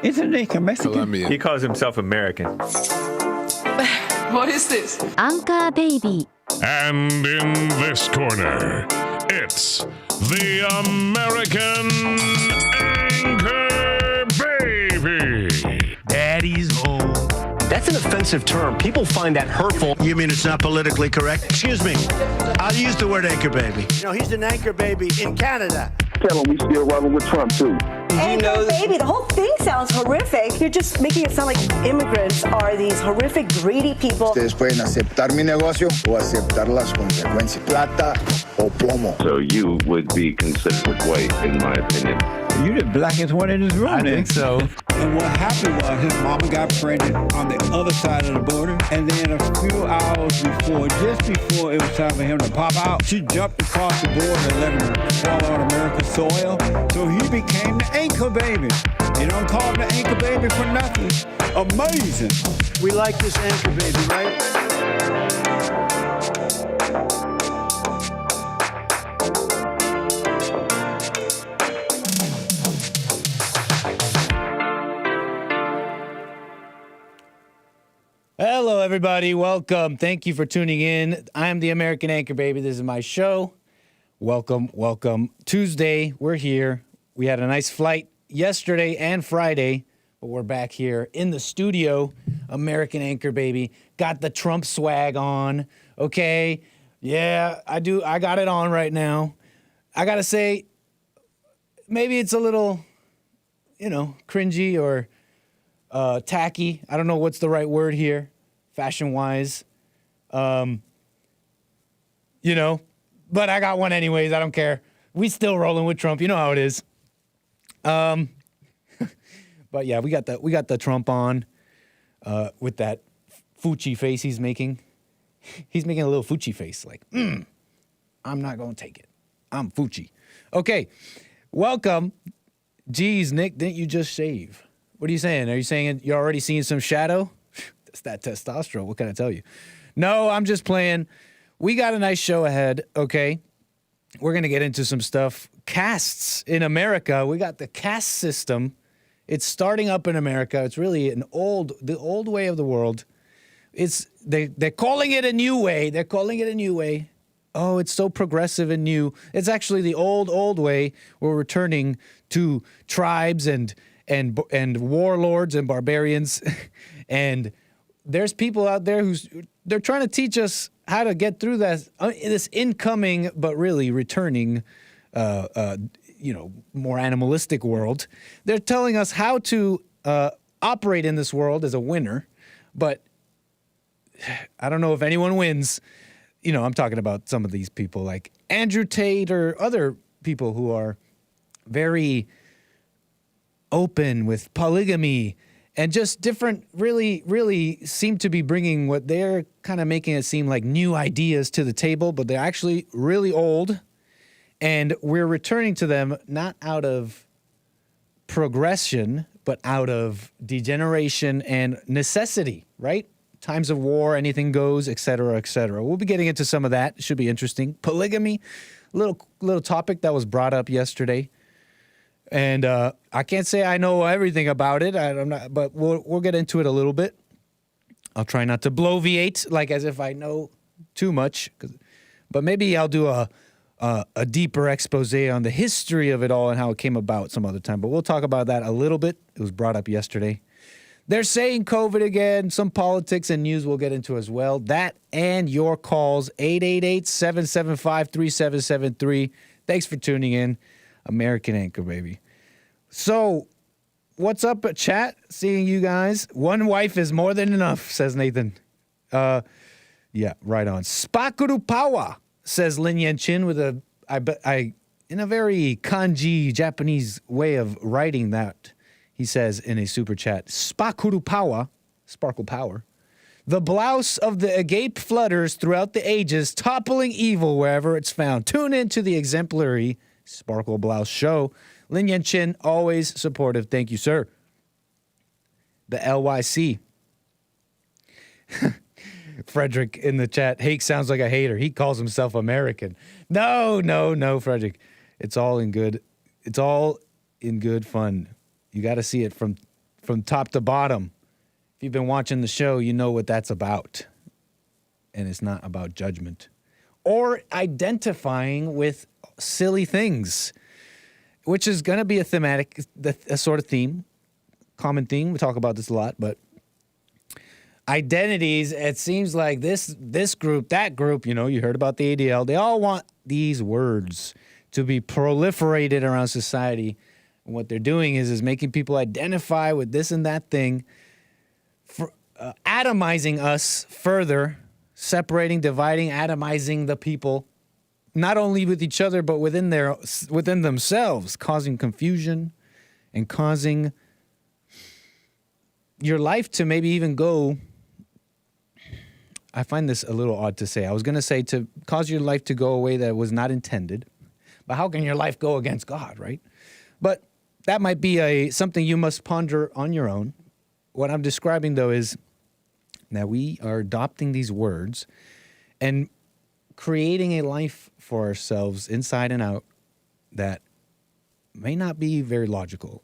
Isn't he Mexican? Colombian. He calls himself American. What is this? Anchor Baby. And in this corner, it's the American Anchor Baby. Daddy's home. That's an offensive term. People find that hurtful. You mean it's not politically correct? Excuse me. I'll use the word anchor baby. You know, he's an anchor baby in Canada. Tell him we still rolling with Trump, too. Anchor baby, the whole thing sounds horrific. You're just making it sound like immigrants are these horrific, greedy people. Ustedes pueden aceptar mi negocio o aceptar las consecuencias. Plata o plomo. So you would be considered white, in my opinion. You're the blackest one in this room. I think so. And what happened was his mama got pregnant on the other side of the border. And then a few hours before, just before it was time for him to pop out, she jumped across the border and let him fall on American soil. So he became the anchor baby. You don't call him the anchor baby for nothing. Amazing. We like this anchor baby, right? Hello, everybody. Welcome. Thank you for tuning in. I'm the American Anchor Baby. This is my show. Welcome, welcome. Tuesday, we're here. We had a nice flight yesterday and Friday, but we're back here in the studio. American Anchor Baby. Got the Trump swag on. Okay. Yeah, I do. I got it on right now. I got to say, maybe it's a little, cringy or tacky. I don't know what's the right word here, fashion-wise. But I got one anyways. I don't care. We still rolling with Trump. You know how it is. But yeah, we got the Trump on with that Fucci face he's making. He's making a little Fucci face, like, I'm not gonna take it. I'm Fucci. Okay, welcome. Geez, Nick, didn't you just shave? What are you saying? Are you saying you're already seeing some shadow? That's that testosterone. What can I tell you? No, I'm just playing. We got a nice show ahead, okay? We're going to get into some stuff. Castes in America. We got the caste system. It's starting up in America. It's really the old way of the world. They're calling it a new way. They're calling it a new way. Oh, it's so progressive and new. It's actually the old way. We're returning to tribes and warlords and barbarians. And there's people out there they're trying to teach us how to get through this incoming but really returning more animalistic world. They're telling us how to operate in this world as a winner, but I don't know if anyone wins. I'm talking about some of these people like Andrew Tate or other people who are very open with polygamy and just different, really, really seem to be bringing what they're kind of making it seem like new ideas to the table, but they're actually really old. And we're returning to them not out of progression, but out of degeneration and necessity, right? Times of war, anything goes, et cetera, et cetera. We'll be getting into some of that. It should be interesting. Polygamy, little topic that was brought up yesterday. And I can't say I know everything about it. I'm not, but we'll get into it a little bit. I'll try not to bloviate like as if I know too much, but maybe I'll do a deeper expose on the history of it all and how it came about some other time. But we'll talk about that a little bit. It was brought up yesterday. They're saying COVID again. Some politics and news we'll get into as well. That and your calls, 888-775-3773. Thanks for tuning in. American Anchor Baby. So, what's up at chat? Seeing you guys. One wife is more than enough, says Nathan. Yeah, right on. 𒒏𝒄𝒊𝒂𝒎, says Lin Yan Chin with in a very kanji Japanese way of writing that. He says in a super chat, 𒒏𝒄𝒊𝒂𝒎, sparkle power. The blouse of the agape flutters throughout the ages, toppling evil wherever it's found. Tune in to the exemplary Sparkle Blouse Show. Lin Yan Chin, always supportive. Thank you, sir. The LYC. Frederick in the chat. Hake sounds like a hater. He calls himself American. No, Frederick. It's all in good. It's all in good fun. You got to see it from from top to bottom. If you've been watching the show, you know what that's about. And it's not about judgment or identifying with silly things, which is going to be a sort of theme, common theme. We talk about this a lot, but identities, it seems like this group, that group, you heard about the ADL, they all want these words to be proliferated around society. And what they're doing is making people identify with this and that thing, atomizing us further, separating, dividing, atomizing the people, not only with each other, but within themselves, causing confusion and causing your life to maybe even go, I find this a little odd to say. I was going to say to cause your life to go a way that was not intended. But how can your life go against God, right? But that might be something you must ponder on your own. What I'm describing, though, is that we are adopting these words and creating a life for ourselves inside and out that may not be very logical.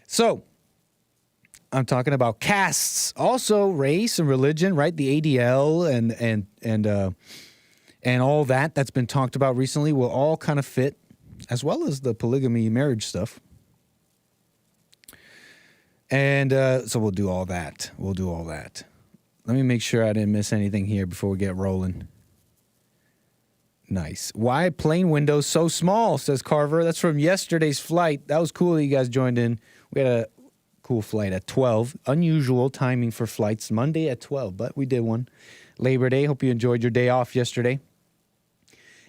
So I'm talking about castes, also race and religion, right? The ADL and all that's been talked about recently will all kind of fit, as well as the polygamy marriage stuff. And so we'll do all that. Let me make sure I didn't miss anything here before we get rolling. Nice. Why plane windows so small, says Carver. That's from yesterday's flight. That was cool that you guys joined in. We had a cool flight at 12. Unusual timing for flights. Monday at 12, but we did one. Labor Day. Hope you enjoyed your day off yesterday.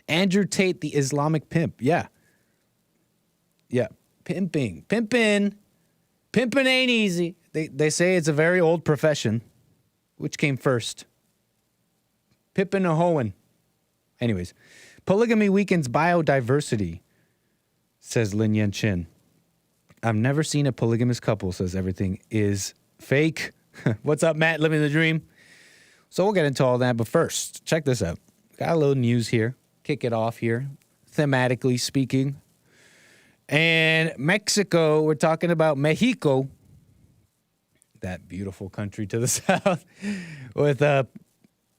Andrew Tate, the Islamic pimp. Yeah. Pimping. Pimping ain't easy. They say it's a very old profession. Which came first? Pippin or hoeing? Anyways, polygamy weakens biodiversity, says Lin Yen Chin. I've never seen a polygamous couple, says everything is fake. What's up, Matt? Living the dream. So we'll get into all that, but first, check this out. Got a little news here. Kick it off here, thematically speaking. And Mexico, we're talking about Mexico, that beautiful country to the south with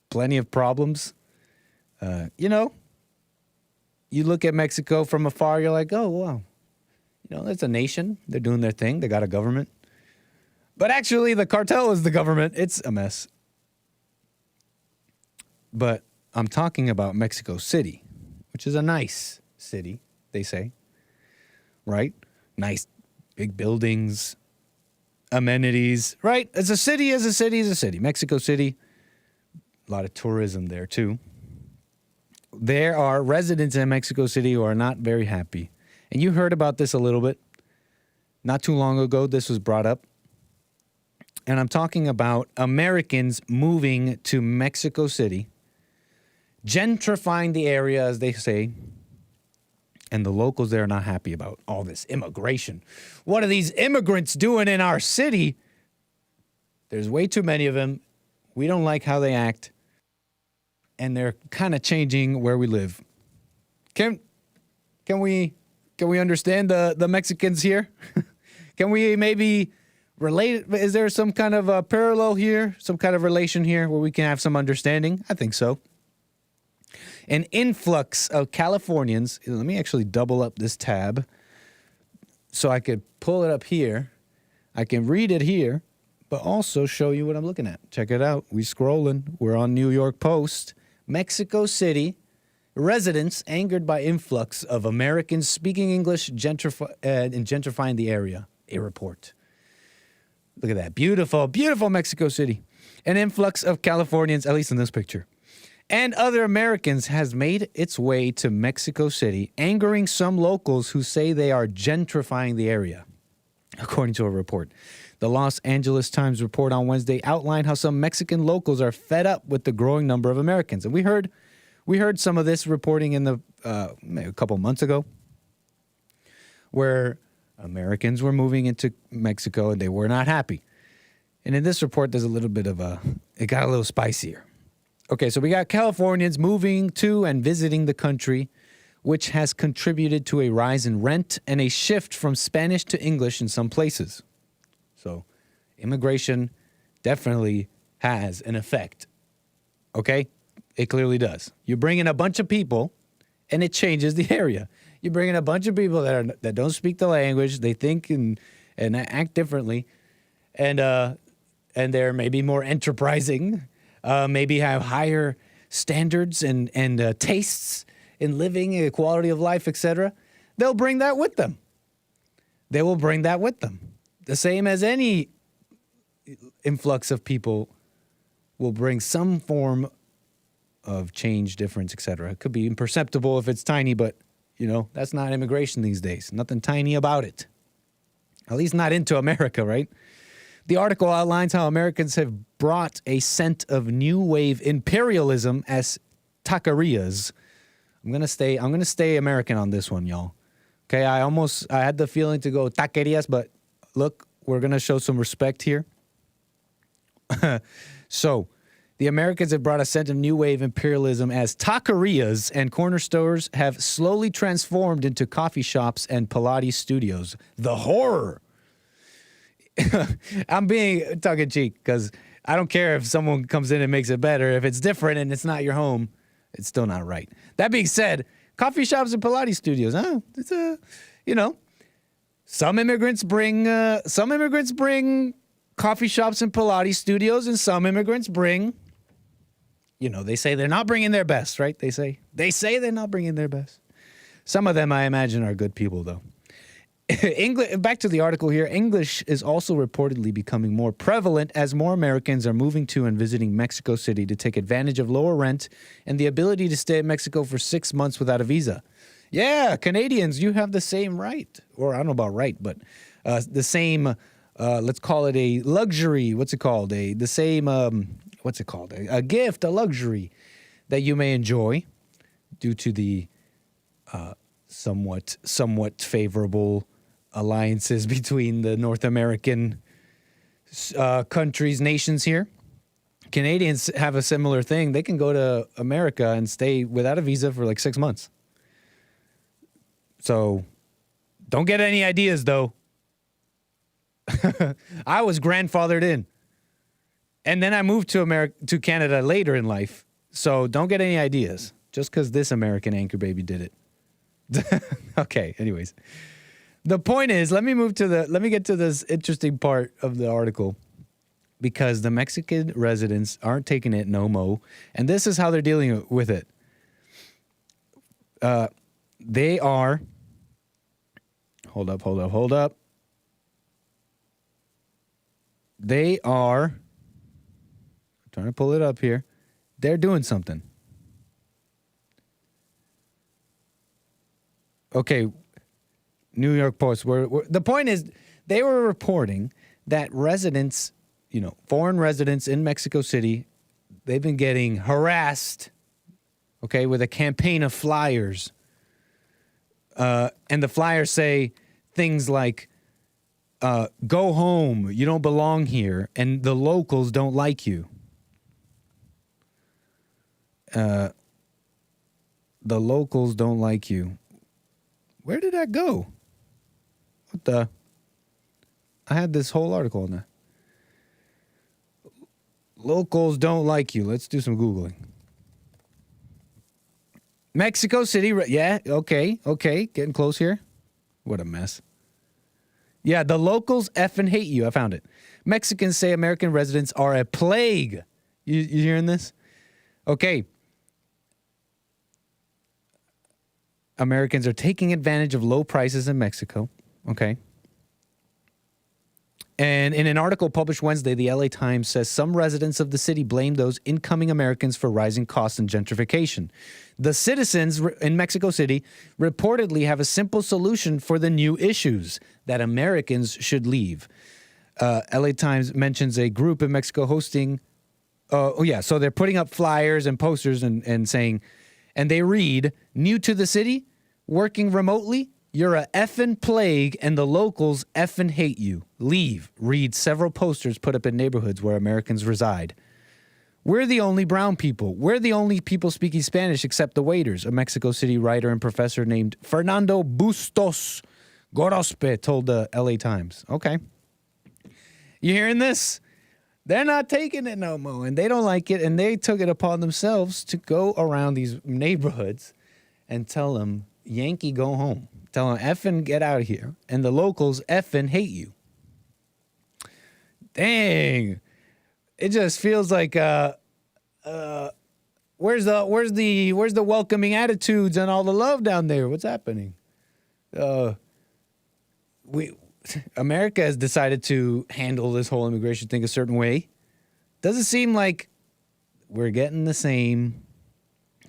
plenty of problems. You look at Mexico from afar, you're like, oh, wow. It's a nation. They're doing their thing. They got a government. But actually, the cartel is the government. It's a mess. But I'm talking about Mexico City, which is a nice city, they say. Right? Nice big buildings, amenities, right? As a city is a city. Mexico City, a lot of tourism there too. There are residents in Mexico City who are not very happy. And you heard about this a little bit. Not too long ago, this was brought up. And I'm talking about Americans moving to Mexico City, gentrifying the area, as they say. And the locals there are not happy about all this immigration. What are these immigrants doing in our city? There's way too many of them. We don't like how they act. And they're kind of changing where we live. Can we understand the Mexicans here? Can we maybe relate? Is there some kind of a parallel here? Some kind of relation here where we can have some understanding? I think so. An influx of Californians. Let me actually double up this tab so I could pull it up here. I can read it here, but also show you what I'm looking at. Check it out. We scrolling. We're on New York Post. Mexico City. Residents angered by influx of Americans speaking English and gentrifying the area. A report. Look at that. Beautiful, beautiful Mexico City. An influx of Californians, at least in this picture, and other Americans has made its way to Mexico City, angering some locals who say they are gentrifying the area, according to a report. The Los Angeles Times report on Wednesday outlined how some Mexican locals are fed up with the growing number of Americans. And we heard some of this reporting in a couple months ago, where Americans were moving into Mexico and they were not happy. And in this report, there's a little bit of it got a little spicier. Okay, so we got Californians moving to and visiting the country, which has contributed to a rise in rent and a shift from Spanish to English in some places. So Immigration definitely has an effect. Okay? It clearly does. You bring in a bunch of people, and it changes the area. You bring in a bunch of people that don't speak the language, they think and act differently, and they're maybe more enterprising, maybe have higher standards and tastes in living, quality of life, etc. They'll bring that with them. They will bring that with them. The same as any influx of people will bring some form of change, difference, etc. It could be imperceptible if it's tiny, but, that's not immigration these days. Nothing tiny about it. At least not into America, right? The article outlines how Americans have brought a scent of new wave imperialism as taquerias. I'm gonna stay American on this one, y'all. Okay, I had the feeling to go taquerias, but look, we're gonna show some respect here. So, the Americans have brought a scent of new wave imperialism as taquerias and corner stores have slowly transformed into coffee shops and Pilates studios. The horror. I'm being tongue-in-cheek because I don't care if someone comes in and makes it better. If it's different and it's not your home, it's still not right. That being said, coffee shops and Pilates studios, it's some immigrants bring coffee shops and Pilates studios, and some immigrants bring, they say they're not bringing their best, right? They say they're not bringing their best. Some of them, I imagine, are good people, though. Back to the article here. English is also reportedly becoming more prevalent as more Americans are moving to and visiting Mexico City to take advantage of lower rent and the ability to stay in Mexico for 6 months without a visa. Yeah, Canadians, you have the same right. Or I don't know about right, but the same, let's call it a luxury. What's it called? A gift, a luxury that you may enjoy due to the somewhat favorable alliances between the North American countries, nations here. Canadians have a similar thing. They can go to America and stay without a visa for like 6 months. So don't get any ideas, though. I was grandfathered in. And then I moved to Canada later in life. So don't get any ideas just because this American anchor baby did it. Okay, anyways. The point is, let me get to this interesting part of the article, because the Mexican residents aren't taking it no mo, and this is how they're dealing with it. They are, hold up. They are, I'm trying to pull it up here. They're doing something. Okay, New York Post. The point is, they were reporting that residents, foreign residents in Mexico City, they've been getting harassed, okay, with a campaign of flyers. And the flyers say things like, go home, you don't belong here, and the locals don't like you. The locals don't like you. Where did that go? What the? I had this whole article on that. Locals don't like you. Let's do some Googling. Mexico City. Yeah, okay. Getting close here. What a mess. Yeah, the locals effing hate you. I found it. Mexicans say American residents are a plague. You hearing this? Okay. Americans are taking advantage of low prices in Mexico. Okay. And in an article published Wednesday, the LA Times says some residents of the city blame those incoming Americans for rising costs and gentrification. The citizens in Mexico City reportedly have a simple solution for the new issues, that Americans should leave. LA Times mentions a group in Mexico hosting, so they're putting up flyers and posters and saying, and they read, new to the city, working remotely, you're a effing plague and the locals effing hate you. Leave, read several posters put up in neighborhoods where Americans reside. We're the only brown people. We're the only people speaking Spanish except the waiters, a Mexico City writer and professor named Fernando Bustos Gorospe told the LA Times. Okay. You hearing this? They're not taking it no more, and they don't like it, and they took it upon themselves to go around these neighborhoods and tell them, Yankee, go home. Tell them, effing get out of here. And the locals effing hate you. Dang. It just feels like, where's the welcoming attitudes and all the love down there? What's happening? America has decided to handle this whole immigration thing a certain way. Doesn't seem like we're getting the same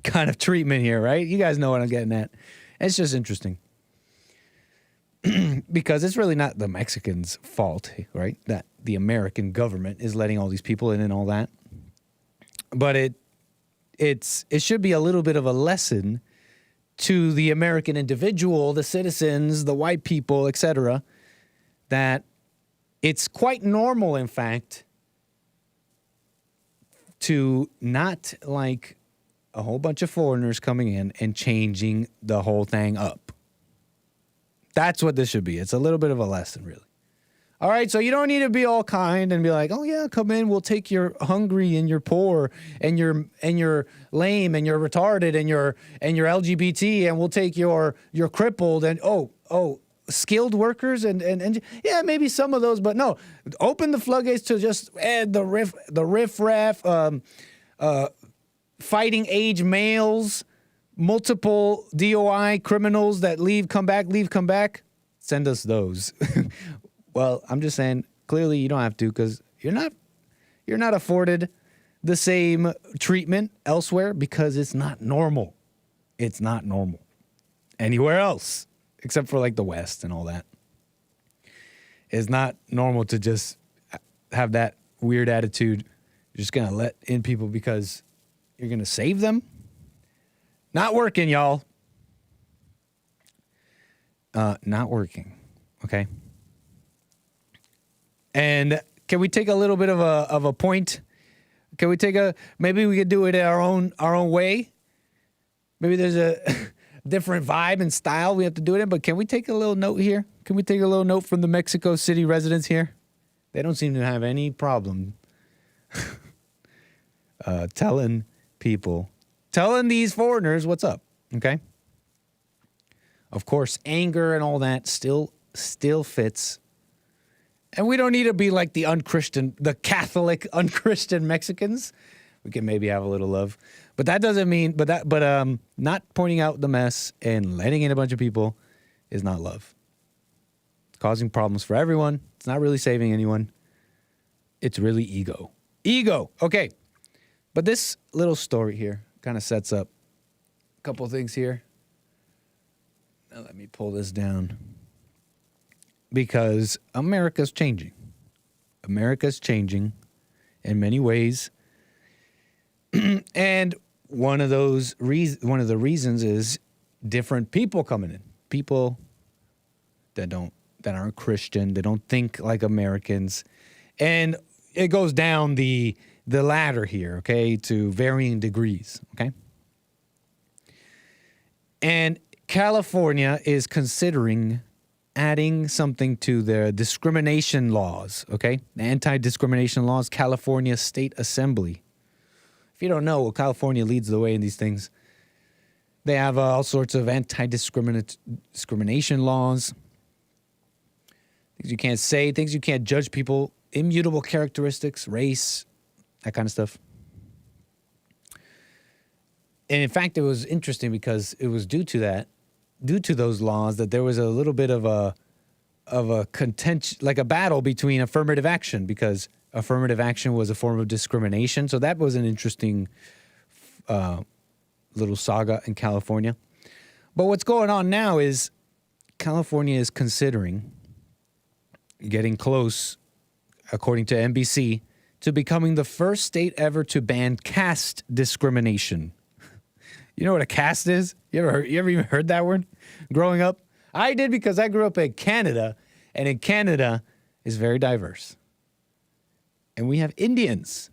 kind of treatment here, right? You guys know what I'm getting at. It's just interesting. Because it's really not the Mexicans' fault, right? That the American government is letting all these people in and all that. But it should be a little bit of a lesson to the American individual, the citizens, the white people, etc., that it's quite normal, in fact, to not like a whole bunch of foreigners coming in and changing the whole thing up. That's what this should be. It's a little bit of a lesson, really. All right, so you don't need to be all kind and be like, oh yeah, come in, we'll take your hungry and your poor and your lame and your retarded and your LGBT, and we'll take your crippled and skilled workers and yeah, maybe some of those, but no, open the floodgates to just add the riffraff, fighting age males, multiple DOI criminals that come back. Send us those. Well, I'm just saying, clearly you don't have to, because you're not afforded the same treatment elsewhere, because it's not normal. It's not normal anywhere else, except for like the West and all that. It's not normal to just have that weird attitude. You're just going to let in people because you're going to save them. Not working, y'all. Not working. Okay. And can we take a little bit of a point? Can we maybe we could do it our own way? Maybe there's a different vibe and style we have to do it in, but can we take a little note here? Can we take a little note from the Mexico City residents here? They don't seem to have any problem telling these foreigners what's up, okay? Of course, anger and all that still fits. And we don't need to be like the Catholic unchristian Mexicans. We can maybe have a little love. But that doesn't mean, not pointing out the mess and letting in a bunch of people is not love. It's causing problems for everyone. It's not really saving anyone. It's really ego. Ego. Okay. But this little story here kind of sets up a couple of things here. Now let me pull this down. Because America's changing. America's changing in many ways. And one of the reasons is different people coming in. People that aren't Christian, they don't think like Americans. And it goes down the ladder here, okay, to varying degrees, okay? And California is considering adding something to their discrimination laws, okay? The anti-discrimination laws, California State Assembly. If you don't know, California leads the way in these things. They have all sorts of anti-discrimination laws. Things you can't say, things you can't judge people, immutable characteristics, race, that kind of stuff. And in fact, it was interesting because it was due to those laws that there was a little bit of a contention, like a battle between affirmative action, because affirmative action was a form of discrimination. So that was an interesting little saga in California. But what's going on now is California is considering getting close, according to NBC, to becoming the first state ever to ban caste discrimination. You know what a caste is? You ever even heard that word growing up? I did, because I grew up in Canada, and in Canada is very diverse. And we have Indians.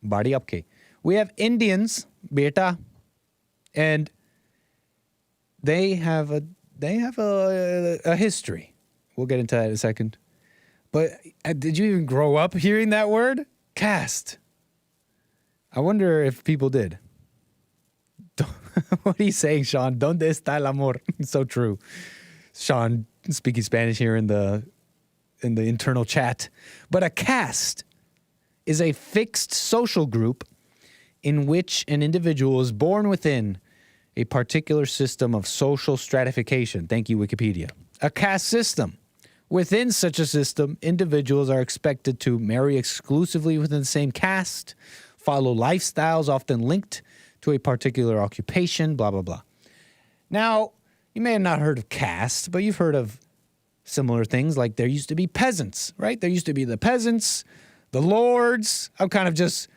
𝒏𝒊𝒄𝒌𝒔𝒕𝒓𝒆𝒂𝒎. We have Indians, beta, and they have a history. We'll get into that in a second. But did you even grow up hearing that word? Caste. I wonder if people did. What are you saying, Sean? ¿Dónde está el amor? So true. Sean speaking Spanish here in the internal chat. But a caste is a fixed social group in which an individual is born within a particular system of social stratification. Thank you, Wikipedia. A caste system. Within such a system, individuals are expected to marry exclusively within the same caste, follow lifestyles often linked to a particular occupation, blah, blah, blah. Now, you may have not heard of caste, but you've heard of similar things, like there used to be peasants, right? There used to be the peasants, the lords. I'm kind of just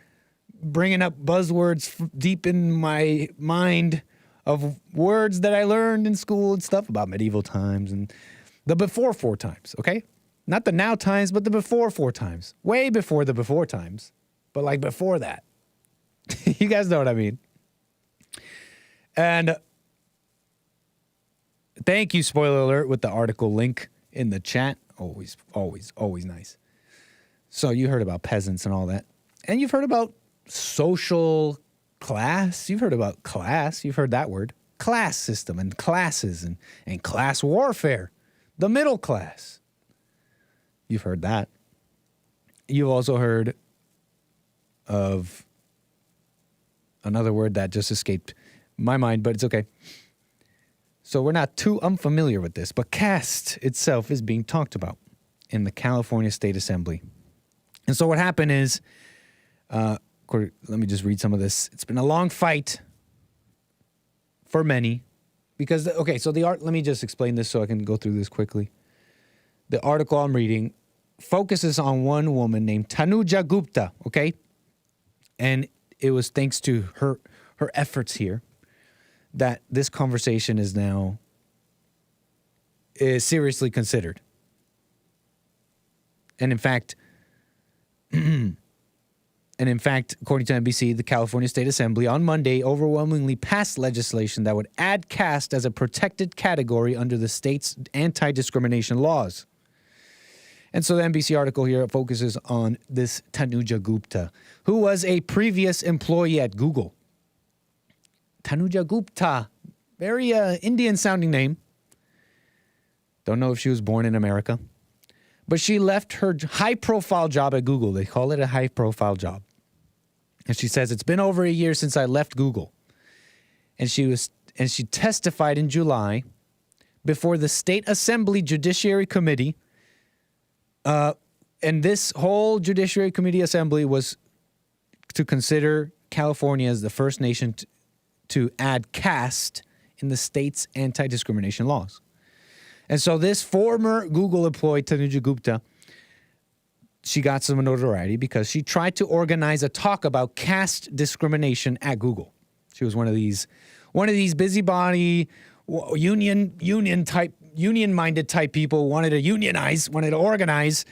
bringing up buzzwords deep in my mind of words that I learned in school and stuff about medieval times and the before four times, okay? Not the now times, but the before four times. Way before the before times, but like before that. You guys know what I mean. And thank you, spoiler alert, with the article link in the chat. Always, always, always nice. So you heard about peasants and all that. And you've heard about social class. You've heard about class. You've heard that word. Class system and classes and class warfare. The middle class. You've heard that. You've also heard of another word that just escaped my mind, but it's okay. So we're not too unfamiliar with this, but caste itself is being talked about in the California State Assembly. And so what happened is, let me just read some of this. It's been a long fight for many because, okay, so let me just explain this so I can go through this quickly. The article I'm reading focuses on one woman named Tanuja Gupta, okay? And it was thanks to her efforts here that this conversation is now seriously considered. And in fact, according to NBC, the California State Assembly on Monday overwhelmingly passed legislation that would add caste as a protected category under the state's anti-discrimination laws. And so the NBC article here focuses on this Tanuja Gupta, who was a previous employee at Google. Tanuja Gupta, very Indian-sounding name. Don't know if she was born in America. But she left her high-profile job at Google. They call it a high-profile job. And she says, it's been over a year since I left Google. And she testified in July before the State Assembly Judiciary Committee. And this whole Judiciary Committee Assembly was to consider California as the first nation to add caste in the state's anti-discrimination laws. And so this former Google employee, Tanuja Gupta, she got some notoriety because she tried to organize a talk about caste discrimination at Google. She was one of these busybody, union-minded type people, wanted to unionize, wanted to organize,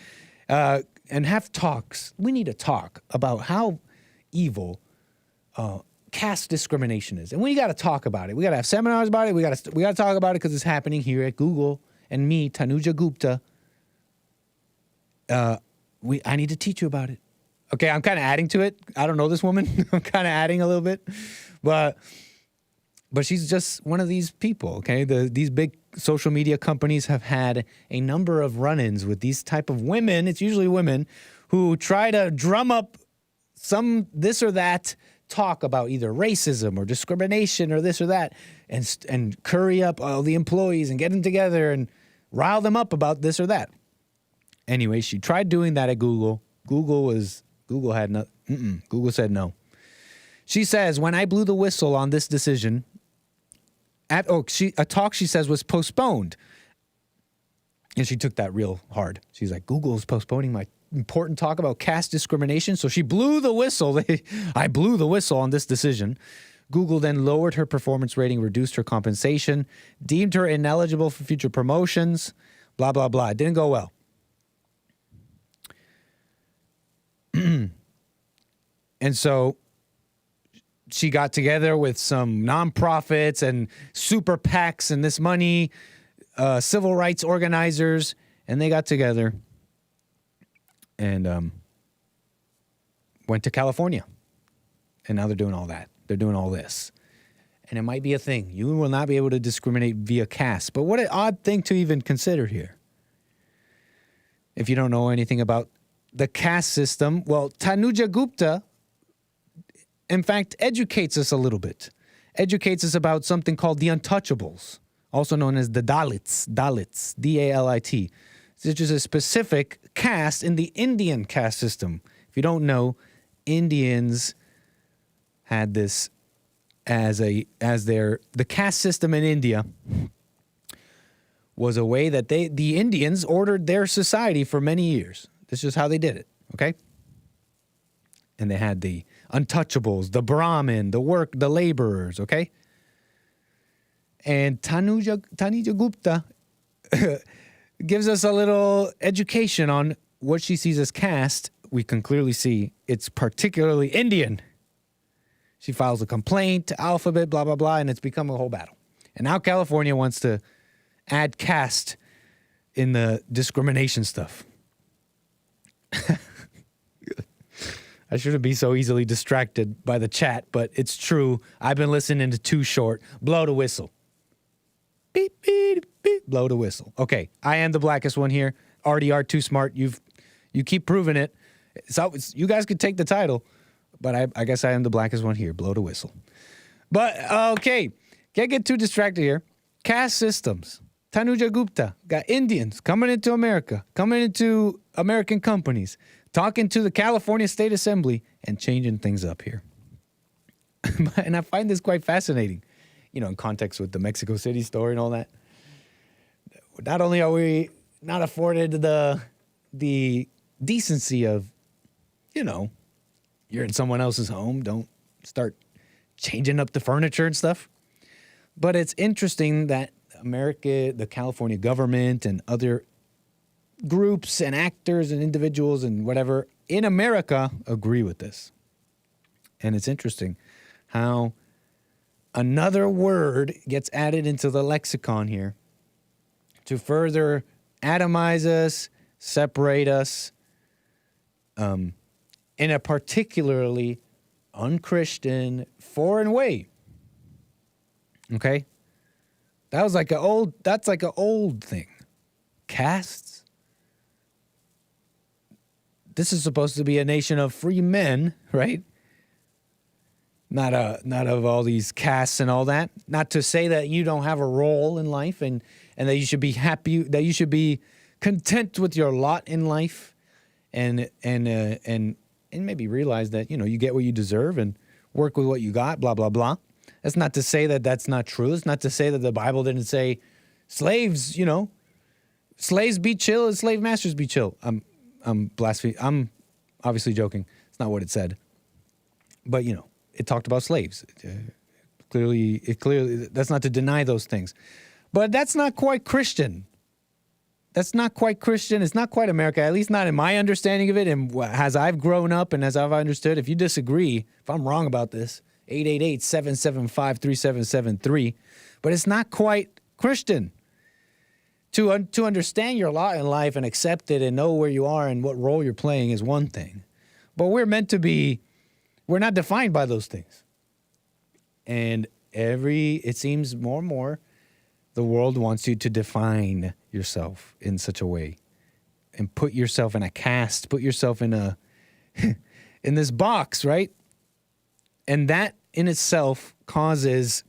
and have talks. We need to talk about how evil caste discrimination is, and we got to talk about it. We got to have seminars about it. We got to talk about it because it's happening here at Google. And me, Tanuja Gupta, I need to teach you about it. Okay, I'm kind of adding to it. I don't know this woman. I'm kind of adding a little bit, but she's just one of these people. Okay, these big social media companies have had a number of run-ins with these type of women. It's usually women who try to drum up some this or that talk about either racism or discrimination or this or that, and curry up all the employees and get them together and rile them up about this or that. Anyway, she tried doing that at Google. Google said no. She says, when I blew the whistle on this decision, a talk she says was postponed. And she took that real hard. She's like, Google's postponing my important talk about caste discrimination. So she blew the whistle. I blew the whistle on this decision. Google then lowered her performance rating, reduced her compensation, deemed her ineligible for future promotions, blah, blah, blah. It didn't go well. And so she got together with some nonprofits and super PACs and this money, civil rights organizers, and they got together and went to California. And now they're doing all that. They're doing all this. And it might be a thing. You will not be able to discriminate via caste. But what an odd thing to even consider here. If you don't know anything about the caste system, well, �𝒂𝒒, in fact, educates us a little bit. Educates us about something called the untouchables, also known as the Dalits, D-A-L-I-T, which is a specific caste in the Indian caste system. If you don't know, Indians had this the caste system in India was a way that the Indians ordered their society for many years. This is how they did it, okay? And they had the untouchables, the Brahmin, the laborers, okay? And �𝒂𝒒 gives us a little education on what she sees as caste. We can clearly see it's particularly Indian. She files a complaint, alphabet, blah, blah, blah, and it's become a whole battle. And now California wants to add caste in the discrimination stuff. I shouldn't be so easily distracted by the chat, but it's true. I've been listening to Too Short. Blow the whistle. Beep, beep, beep. Blow the whistle. Okay, I am the blackest one here. RDR Too Smart. You keep proving it. So you guys could take the title, but I guess I am the blackest one here. Blow the whistle. But, okay, can't get too distracted here. Caste systems. �𝒂𝒒 got Indians coming into America, coming into American companies, talking to the California State Assembly and changing things up here. And I find this quite fascinating, you know, in context with the Mexico City story and all that. Not only are we not afforded the decency of, you know, you're in someone else's home, don't start changing up the furniture and stuff. But it's interesting that America, the California government and other groups and actors and individuals and whatever in America agree with this. And it's interesting how another word gets added into the lexicon here to further atomize us, separate us, in a particularly unchristian, foreign way. Okay? That's like an old thing. Castes. This is supposed to be a nation of free men, right? Not of all these castes and all that. Not to say that you don't have a role in life and that you should be happy, that you should be content with your lot in life, and maybe realize that, you know, you get what you deserve and work with what you got, blah, blah, blah. That's not to say that that's not true. It's not to say that the Bible didn't say slaves, you know, slaves be chill and slave masters be chill. I'm blaspheming. I'm obviously joking. It's not what it said. But, you know, it talked about slaves. Clearly, that's not to deny those things. But that's not quite Christian. That's not quite Christian. It's not quite America, at least not in my understanding of it. And as I've grown up and as I've understood, if you disagree, if I'm wrong about this, 888-775-3773. But it's not quite Christian. To understand your lot in life and accept it and know where you are and what role you're playing is one thing. But we're not defined by those things. And it seems more and more, the world wants you to define yourself in such a way and put yourself in a caste, put yourself in in this box, right? And that in itself causes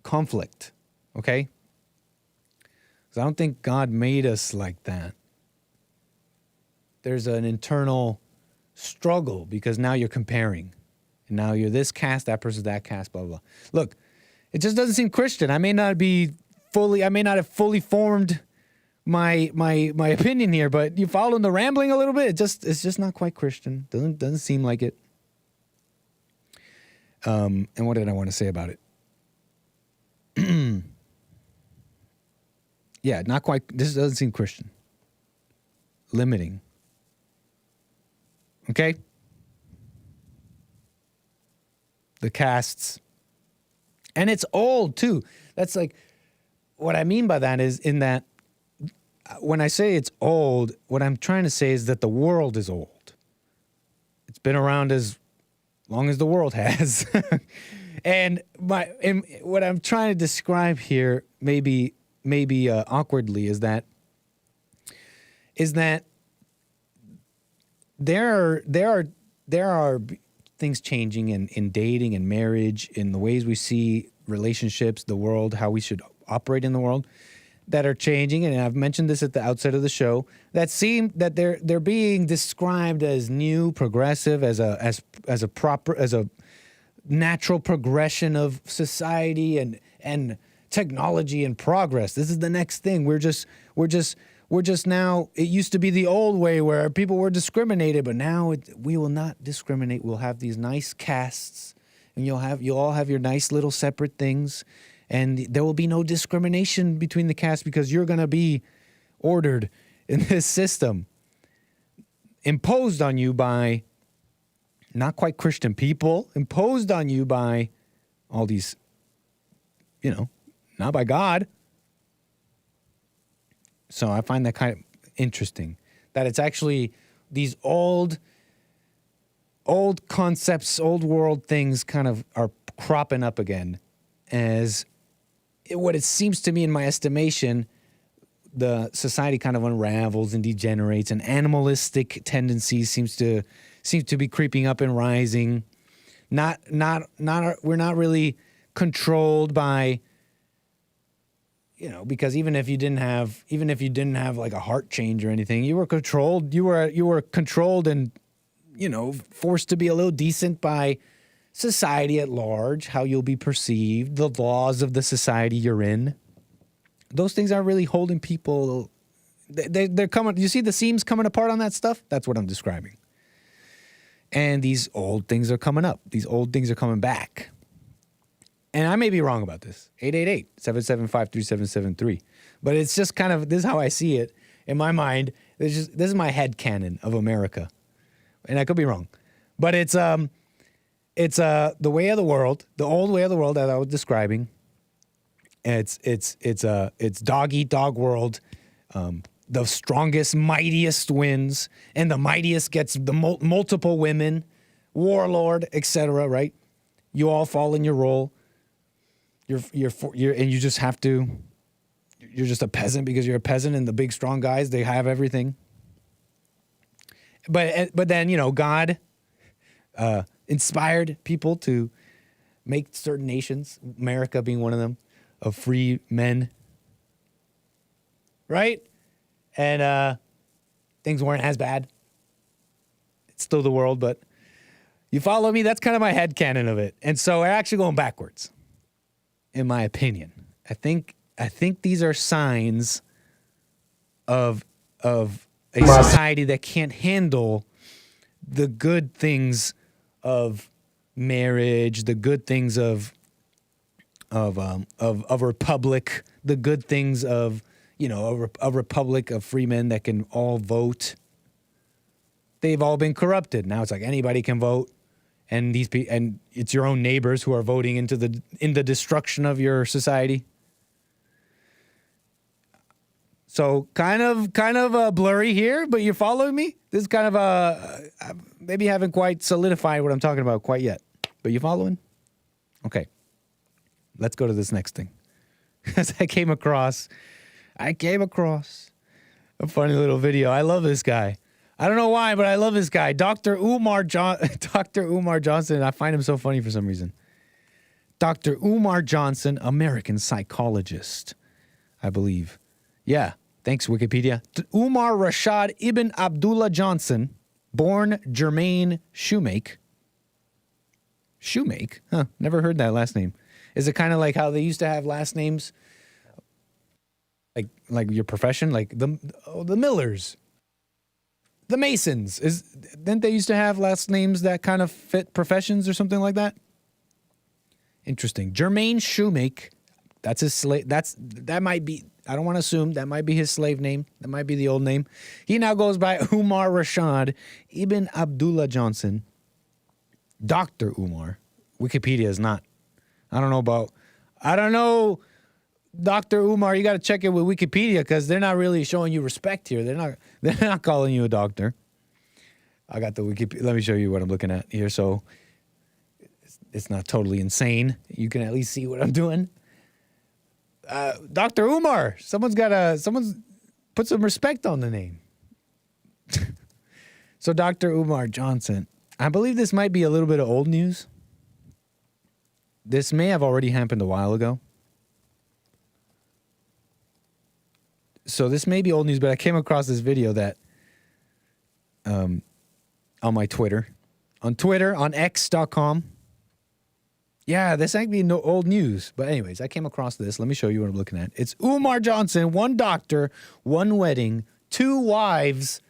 conflict, okay? Because I don't think God made us like that. There's an internal struggle because now you're comparing. And now you're this caste, that person's that caste, blah, blah, blah. Look, it just doesn't seem Christian. I may not have fully formed my opinion here, but you following the rambling a little bit. It's just not quite Christian. Doesn't seem like it. And what did I want to say about it? Yeah, not quite. This doesn't seem Christian. Limiting. Okay? The castes. And it's old, too. That's like, what I mean by that is in that when I say it's old, what I'm trying to say is that the world is old. It's been around as long as the world has. and what I'm trying to describe here, maybe awkwardly, is that there are things changing in dating and marriage, in the ways we see relationships, the world, how we should operate in the world, that are changing. And I've mentioned this at the outset of the show, that seem that they're being described as new, progressive, as a natural progression of society and technology and progress. This is the next thing. We're just now, it used to be the old way where people were discriminated, but now we will not discriminate. We'll have these nice castes, and you'll all have your nice little separate things, and there will be no discrimination between the castes because you're going to be ordered in this system imposed on you by not quite Christian people, imposed on you by all these, not by God. So I find that kind of interesting, that it's actually these old concepts, old world things kind of are cropping up again as what it seems to me, in my estimation, the society kind of unravels and degenerates, and animalistic tendencies seems to be creeping up and rising. We're not really controlled by, because even if you didn't have like a heart change or anything, you were controlled. You were controlled and, forced to be a little decent by society at large, how you'll be perceived, the laws of the society you're in. Those things aren't really holding people. They're coming. You see the seams coming apart on that stuff? That's what I'm describing. And these old things are coming up. These old things are coming back. And I may be wrong about this. 888-775-3773. But it's just kind of, this is how I see it in my mind. This is my headcanon of America. And I could be wrong. But it's the way of the world, the old way of the world that I was describing. It's dog eat dog world. The strongest, mightiest wins, and the mightiest gets the multiple women, warlord, etc. Right? You all fall in your role. You're and you just have to. You're just a peasant because you're a peasant, and the big strong guys, they have everything. But then God inspired people to make certain nations, America being one of them, of free men. Right? And things weren't as bad. It's still the world, but you follow me? That's kind of my headcanon of it. And so we're actually going backwards, in my opinion. I think these are signs of a society that can't handle the good things of marriage, the good things of a republic, the good things of a republic of free men that can all vote. They've all been corrupted. Now it's like anybody can vote, and and it's your own neighbors who are voting in the destruction of your society. So kind of blurry here, but you're following me? This is kind of maybe haven't quite solidified what I'm talking about quite yet. But you following? Okay. Let's go to this next thing. Because I came across a funny little video. I love this guy. I don't know why, but I love this guy. Dr. Umar Johnson. I find him so funny for some reason. Dr. Umar Johnson, American psychologist, I believe. Yeah, thanks, Wikipedia. Umar Rashad Ibn Abdullah Johnson, born Jermaine Shoemake. Shoemake? Huh, never heard that last name. Is it kind of like how they used to have last names? Like your profession? Like the Millers. The Masons. Didn't they used to have last names that kind of fit professions or something like that? Interesting. Jermaine Shoemake. That's his slave. That might be, I don't want to assume, that might be his slave name. That might be the old name. He now goes by Umar Rashad Ibn Abdullah Johnson. Dr. Umar. Wikipedia is not. I don't know, Dr. Umar, you got to check it with Wikipedia because they're not really showing you respect here. They're not calling you a doctor. I got the Wikipedia. Let me show you what I'm looking at here. So it's not totally insane. You can at least see what I'm doing. Dr. Umar. Someone's put some respect on the name. So Dr. Umar Johnson. I believe this might be a little bit of old news. This may have already happened a while ago. So this may be old news, but I came across this video that on my Twitter. On Twitter, on x.com. Yeah, this ain't be no old news. But anyways, I came across this. Let me show you what I'm looking at. It's Umar Johnson, 1 doctor, 1 wedding, 2 wives.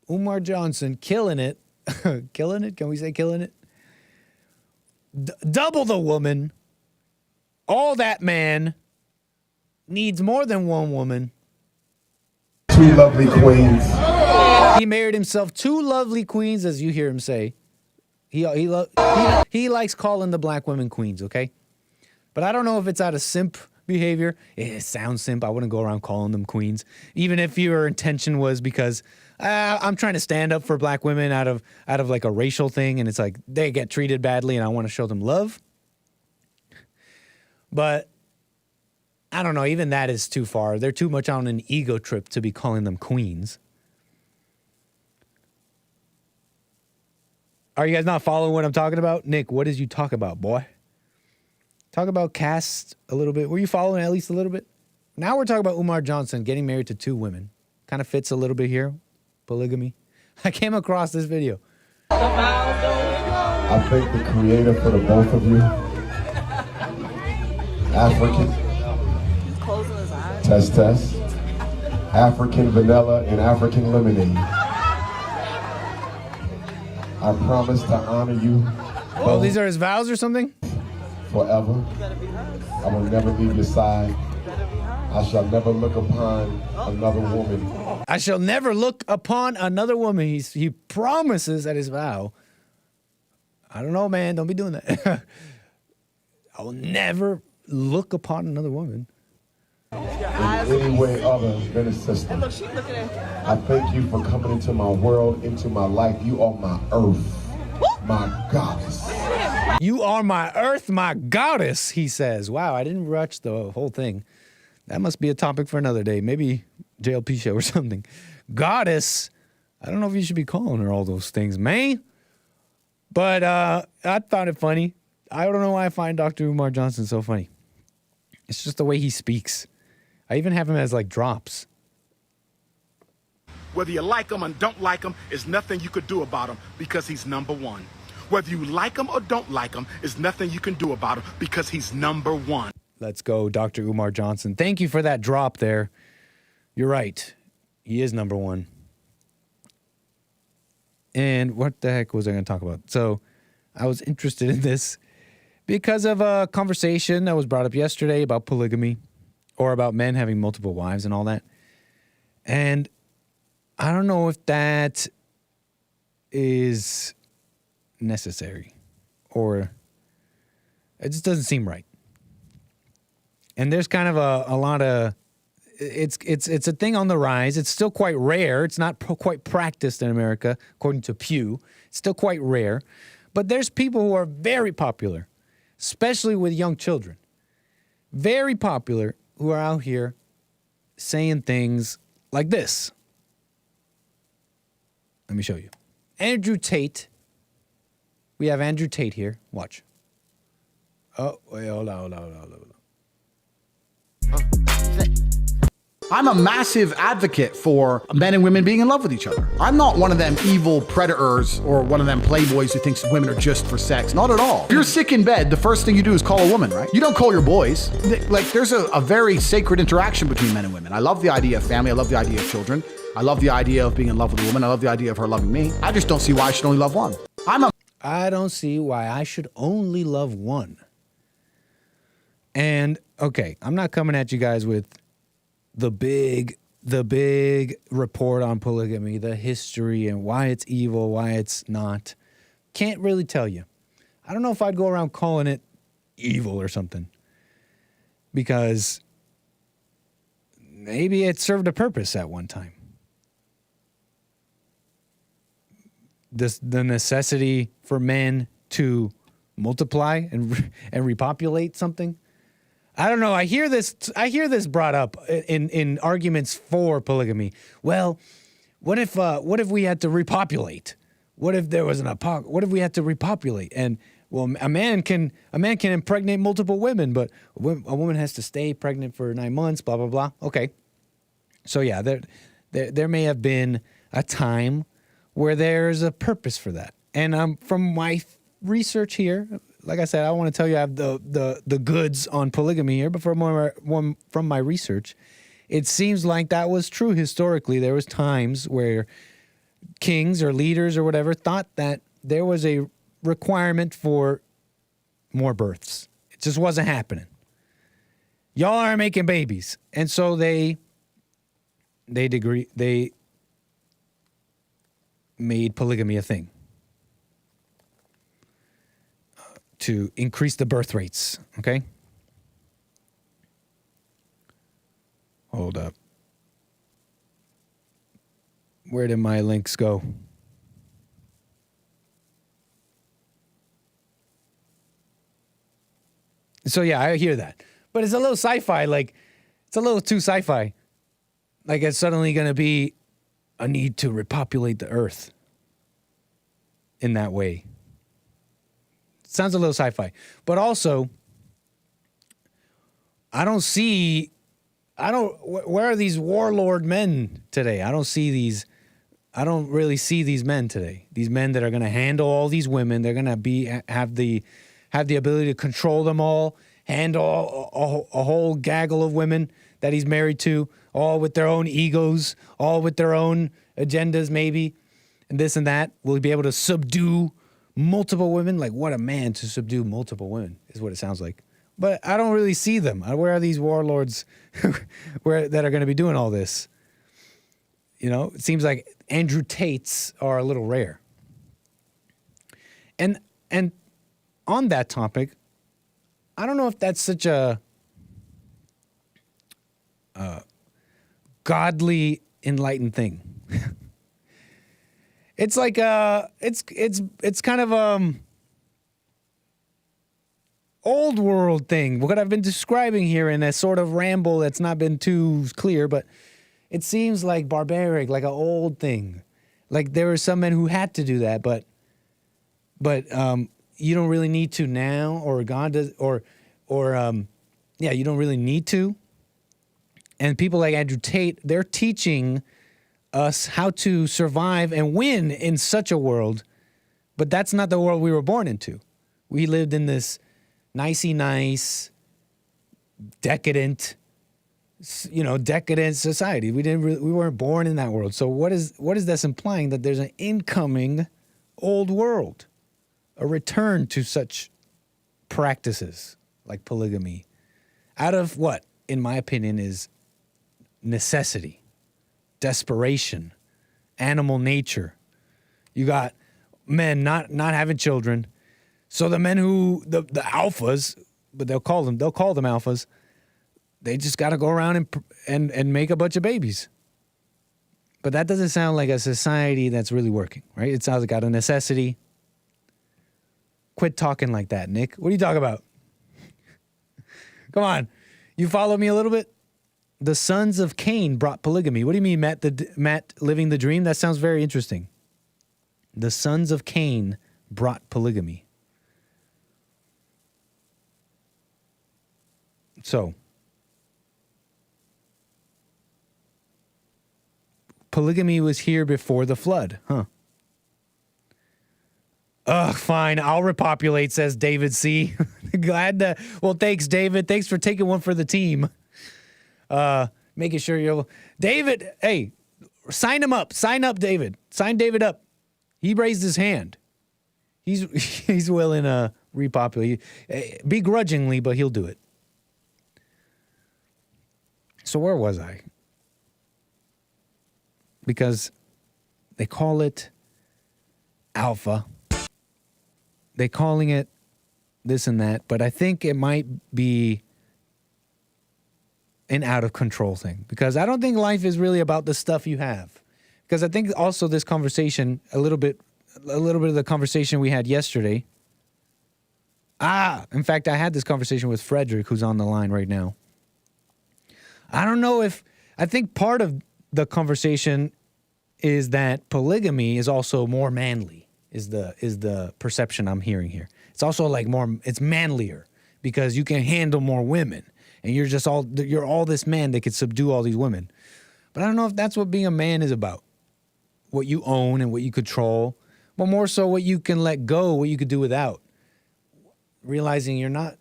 Umar Johnson killing it. Killing it? Can we say killing it? Double the woman. All that man needs more than 1 woman. 2 lovely queens. He married himself 2 lovely queens, as you hear him say. He likes calling the black women queens, okay? But I don't know if it's out of simp behavior. It sounds simp. I wouldn't go around calling them queens. Even if your intention was because I'm trying to stand up for black women out of like a racial thing, and it's like they get treated badly and I want to show them love. But I don't know. Even that is too far. They're too much on an ego trip to be calling them queens. Are you guys not following what I'm talking about? Nick, what did you talk about, boy? Talk about cast a little bit. Were you following at least a little bit? Now we're talking about Umar Johnson getting married to 2 women. Kind of fits a little bit here. Polygamy. I came across this video. I thank the creator for the both of you. African. He's closing his eyes. Test, test. African vanilla and African lemonade. I promise to honor you. Oh, these are his vows or something? Forever. I will never leave your side. I shall never look upon another woman. I shall never look upon another woman. He promises at his vow. I don't know, man. Don't be doing that. I will never look upon another woman. In any way other than a sister. I thank you for coming into my world, into my life. You are my earth, my goddess. You are my earth, my goddess, he says. Wow, I didn't watch the whole thing. That must be a topic for another day. Maybe JLP show or something. Goddess. I don't know if you should be calling her all those things, man. But I found it funny. I don't know why I find Dr. Umar Johnson so funny. It's just the way he speaks. I even have him as like drops. Whether you like him or don't like him, there's nothing you could do about him because he's number 1. Whether you like him or don't like him, there's nothing you can do about him because he's number 1. Let's go, Dr. Umar Johnson. Thank you for that drop there. You're right. He is number 1. And what the heck was I going to talk about? So I was interested in this because of a conversation that was brought up yesterday about polygamy or about men having multiple wives and all that. And I don't know if that is necessary or it just doesn't seem right. And there's kind of a lot of, it's a thing on the rise. It's still quite rare. It's not quite practiced in America, according to Pew. It's still quite rare. But there's people who are very popular, especially with young children. Very popular who are out here saying things like this. Let me show you. Andrew Tate. We have Andrew Tate here. Watch. Oh, wait, hold on. I'm a massive advocate for men and women being in love with each other. I'm not one of them evil predators or one of them playboys who thinks women are just for sex. Not at all. If you're sick in bed, the first thing you do is call a woman, right? You don't call your boys. Like, there's a very sacred interaction between men and women. I love the idea of family. I love the idea of children. I love the idea of being in love with a woman. I love the idea of her loving me. I just don't see why I should only love one. I don't see why I should only love one. And, okay, I'm not coming at you guys with the big report on polygamy, the history and why it's evil, why it's not. Can't really tell you. I don't know if I'd go around calling it evil or something. Because maybe it served a purpose at one time. the necessity for men to multiply and repopulate something. I don't know. I hear this brought up in arguments for polygamy. Well, what if we had to repopulate? What if there was what if we had to repopulate? And well, a man can impregnate multiple women, but a woman has to stay pregnant for 9 months. Blah blah blah. Okay, so yeah, there may have been a time where there's a purpose for that. And from my research here, like I said, I want to tell you I have the goods on polygamy here, but from my research, it seems like that was true historically. There was times where kings or leaders or whatever thought that there was a requirement for more births. It just wasn't happening. Y'all aren't making babies. And so they made polygamy a thing to increase the birth rates, okay? Hold up. Where did my links go? So yeah, I hear that. But it's a little sci-fi, like, it's a little too sci-fi. Like it's suddenly going to be a need to repopulate the earth in that way. Sounds a little sci-fi. But also, where are these warlord men today? I don't really see these men today. These men that are going to handle all these women. They're going to have the ability to control them all, handle a whole gaggle of women that he's married to, all with their own egos, all with their own agendas maybe, and this and that. Will he be able to subdue multiple women? Like, what a man to subdue multiple women is what it sounds like. But I don't really see them. Where are these warlords that are going to be doing all this? You know, it seems like Andrew Tates are a little rare. And on that topic, I don't know if that's such a godly, enlightened thing. It's like it's kind of old world thing. What I've been describing here in a sort of ramble that's not been too clear, but it seems like barbaric, like an old thing. Like there were some men who had to do that, but you don't really need to now, or God does, you don't really need to. And people like Andrew Tate, they're teaching us how to survive and win in such a world, but that's not the world we were born into. We lived in this nicey nice, decadent society. We weren't born in that world. So what is this implying? That there's an incoming old world, a return to such practices like polygamy, out of what, in my opinion, is necessity, desperation, animal nature. You got men not having children. So the men who the alphas, but they'll call them alphas, they just got to go around and make a bunch of babies. But that doesn't sound like a society that's really working, right? It sounds like out of necessity. Quit talking like that, Nick. What are you talking about? Come on. You follow me a little bit? The sons of Cain brought polygamy. What do you mean, Matt living the dream? That sounds very interesting. The sons of Cain brought polygamy. So, polygamy was here before the flood, huh? Ugh, fine. I'll repopulate, says David C. Glad to. Well, thanks, David. Thanks for taking one for the team. Making sure you're. David, hey, sign him up. Sign up, David. Sign David up. He raised his hand. He's willing to repopulate. Begrudgingly, but he'll do it. So where was I? Because they call it alpha. They're calling it this and that, but I think it might be an out of control thing, because I don't think life is really about the stuff you have. Because I think also this conversation a little bit a little bit of the conversation we had yesterday. In fact, I had this conversation with Frederick, who's on the line right now. I don't know I think part of the conversation is that polygamy is also more manly, is the perception I'm hearing here. It's also like it's manlier because you can handle more women and you're all this man that could subdue all these women. But I don't know if that's what being a man is about. What you own and what you control, but more so what you can let go, what you could do without. Realizing you're not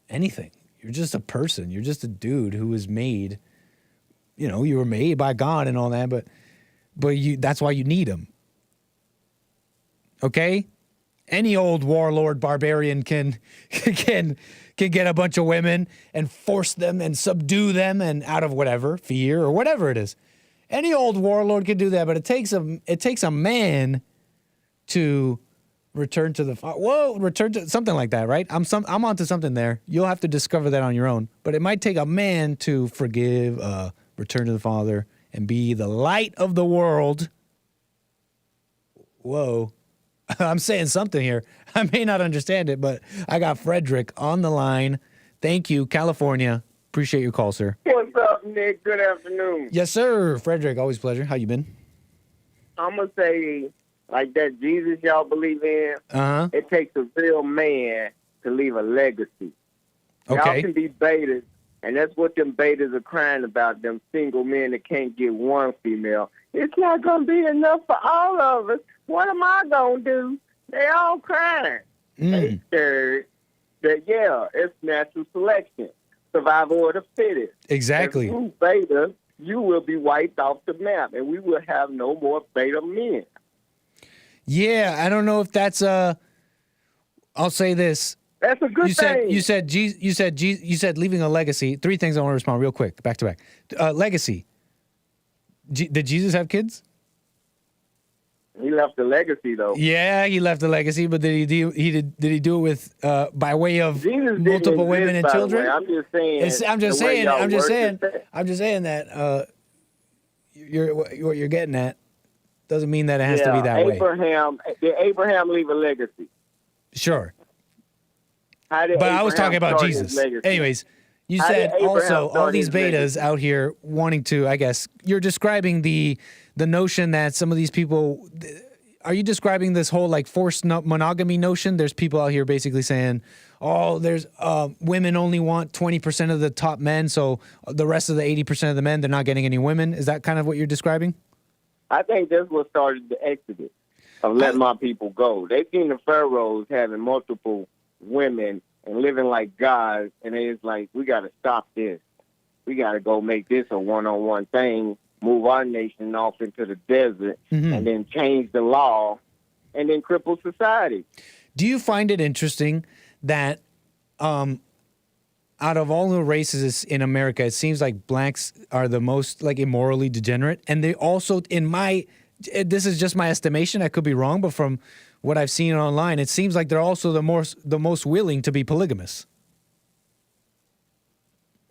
anything. You're just a person. You're just a dude who was made, you were made by God and all that, but that's why you need him. Okay? Any old warlord barbarian can get a bunch of women and force them and subdue them and out of whatever, fear or whatever it is. Any old warlord can do that, but it takes a man to return to return to something like that, right? I'm onto something there. You'll have to discover that on your own. But it might take a man to forgive, return to the Father, and be the light of the world. Whoa. I'm saying something here. I may not understand it, but I got Frederick on the line. Thank you, California. Appreciate your call, sir. What's up, Nick? Good afternoon. Yes, sir. Frederick, always a pleasure. How you been? I'm going to say, like that Jesus y'all believe in, it takes a real man to leave a legacy. Okay. Y'all can be betas, and that's what them betas are crying about, them single men that can't get one female. It's not going to be enough for all of us. What am I going to do? They all crying. They scared that, it's natural selection. Survival of the fittest. Exactly. If you beta, you will be wiped off the map, and we will have no more beta men. Yeah, I don't know if that's I'll say this. That's a good thing. You said leaving a legacy. Three things I want to respond real quick, back to back. Legacy. Did Jesus have kids? He left a legacy, though. Yeah, he left a legacy, but did he do it with by way of Jesus multiple women and children? I'm just saying. I'm just saying that what you're getting at doesn't mean that it has to be that way. Did Abraham leave a legacy? Sure. But I was talking about Jesus. Anyways, you said also all these betas out here wanting to, I guess, you're describing the notion that some of these people, are you describing this whole like forced monogamy notion? There's people out here basically saying, there's women only want 20% of the top men, so the rest of the 80% of the men, they're not getting any women. Is that kind of what you're describing? I think that's what started the exodus of letting my people go. They seen the pharaohs having multiple women and living like gods, and it's like, we got to stop this. We got to go make this a one-on-one thing, move our nation off into the desert, and then change the law, and then cripple society. Do you find it interesting that out of all the races in America, it seems like blacks are the most like immorally degenerate, and they also, this is just my estimation, I could be wrong, but from what I've seen online, it seems like they're also the most willing to be polygamous.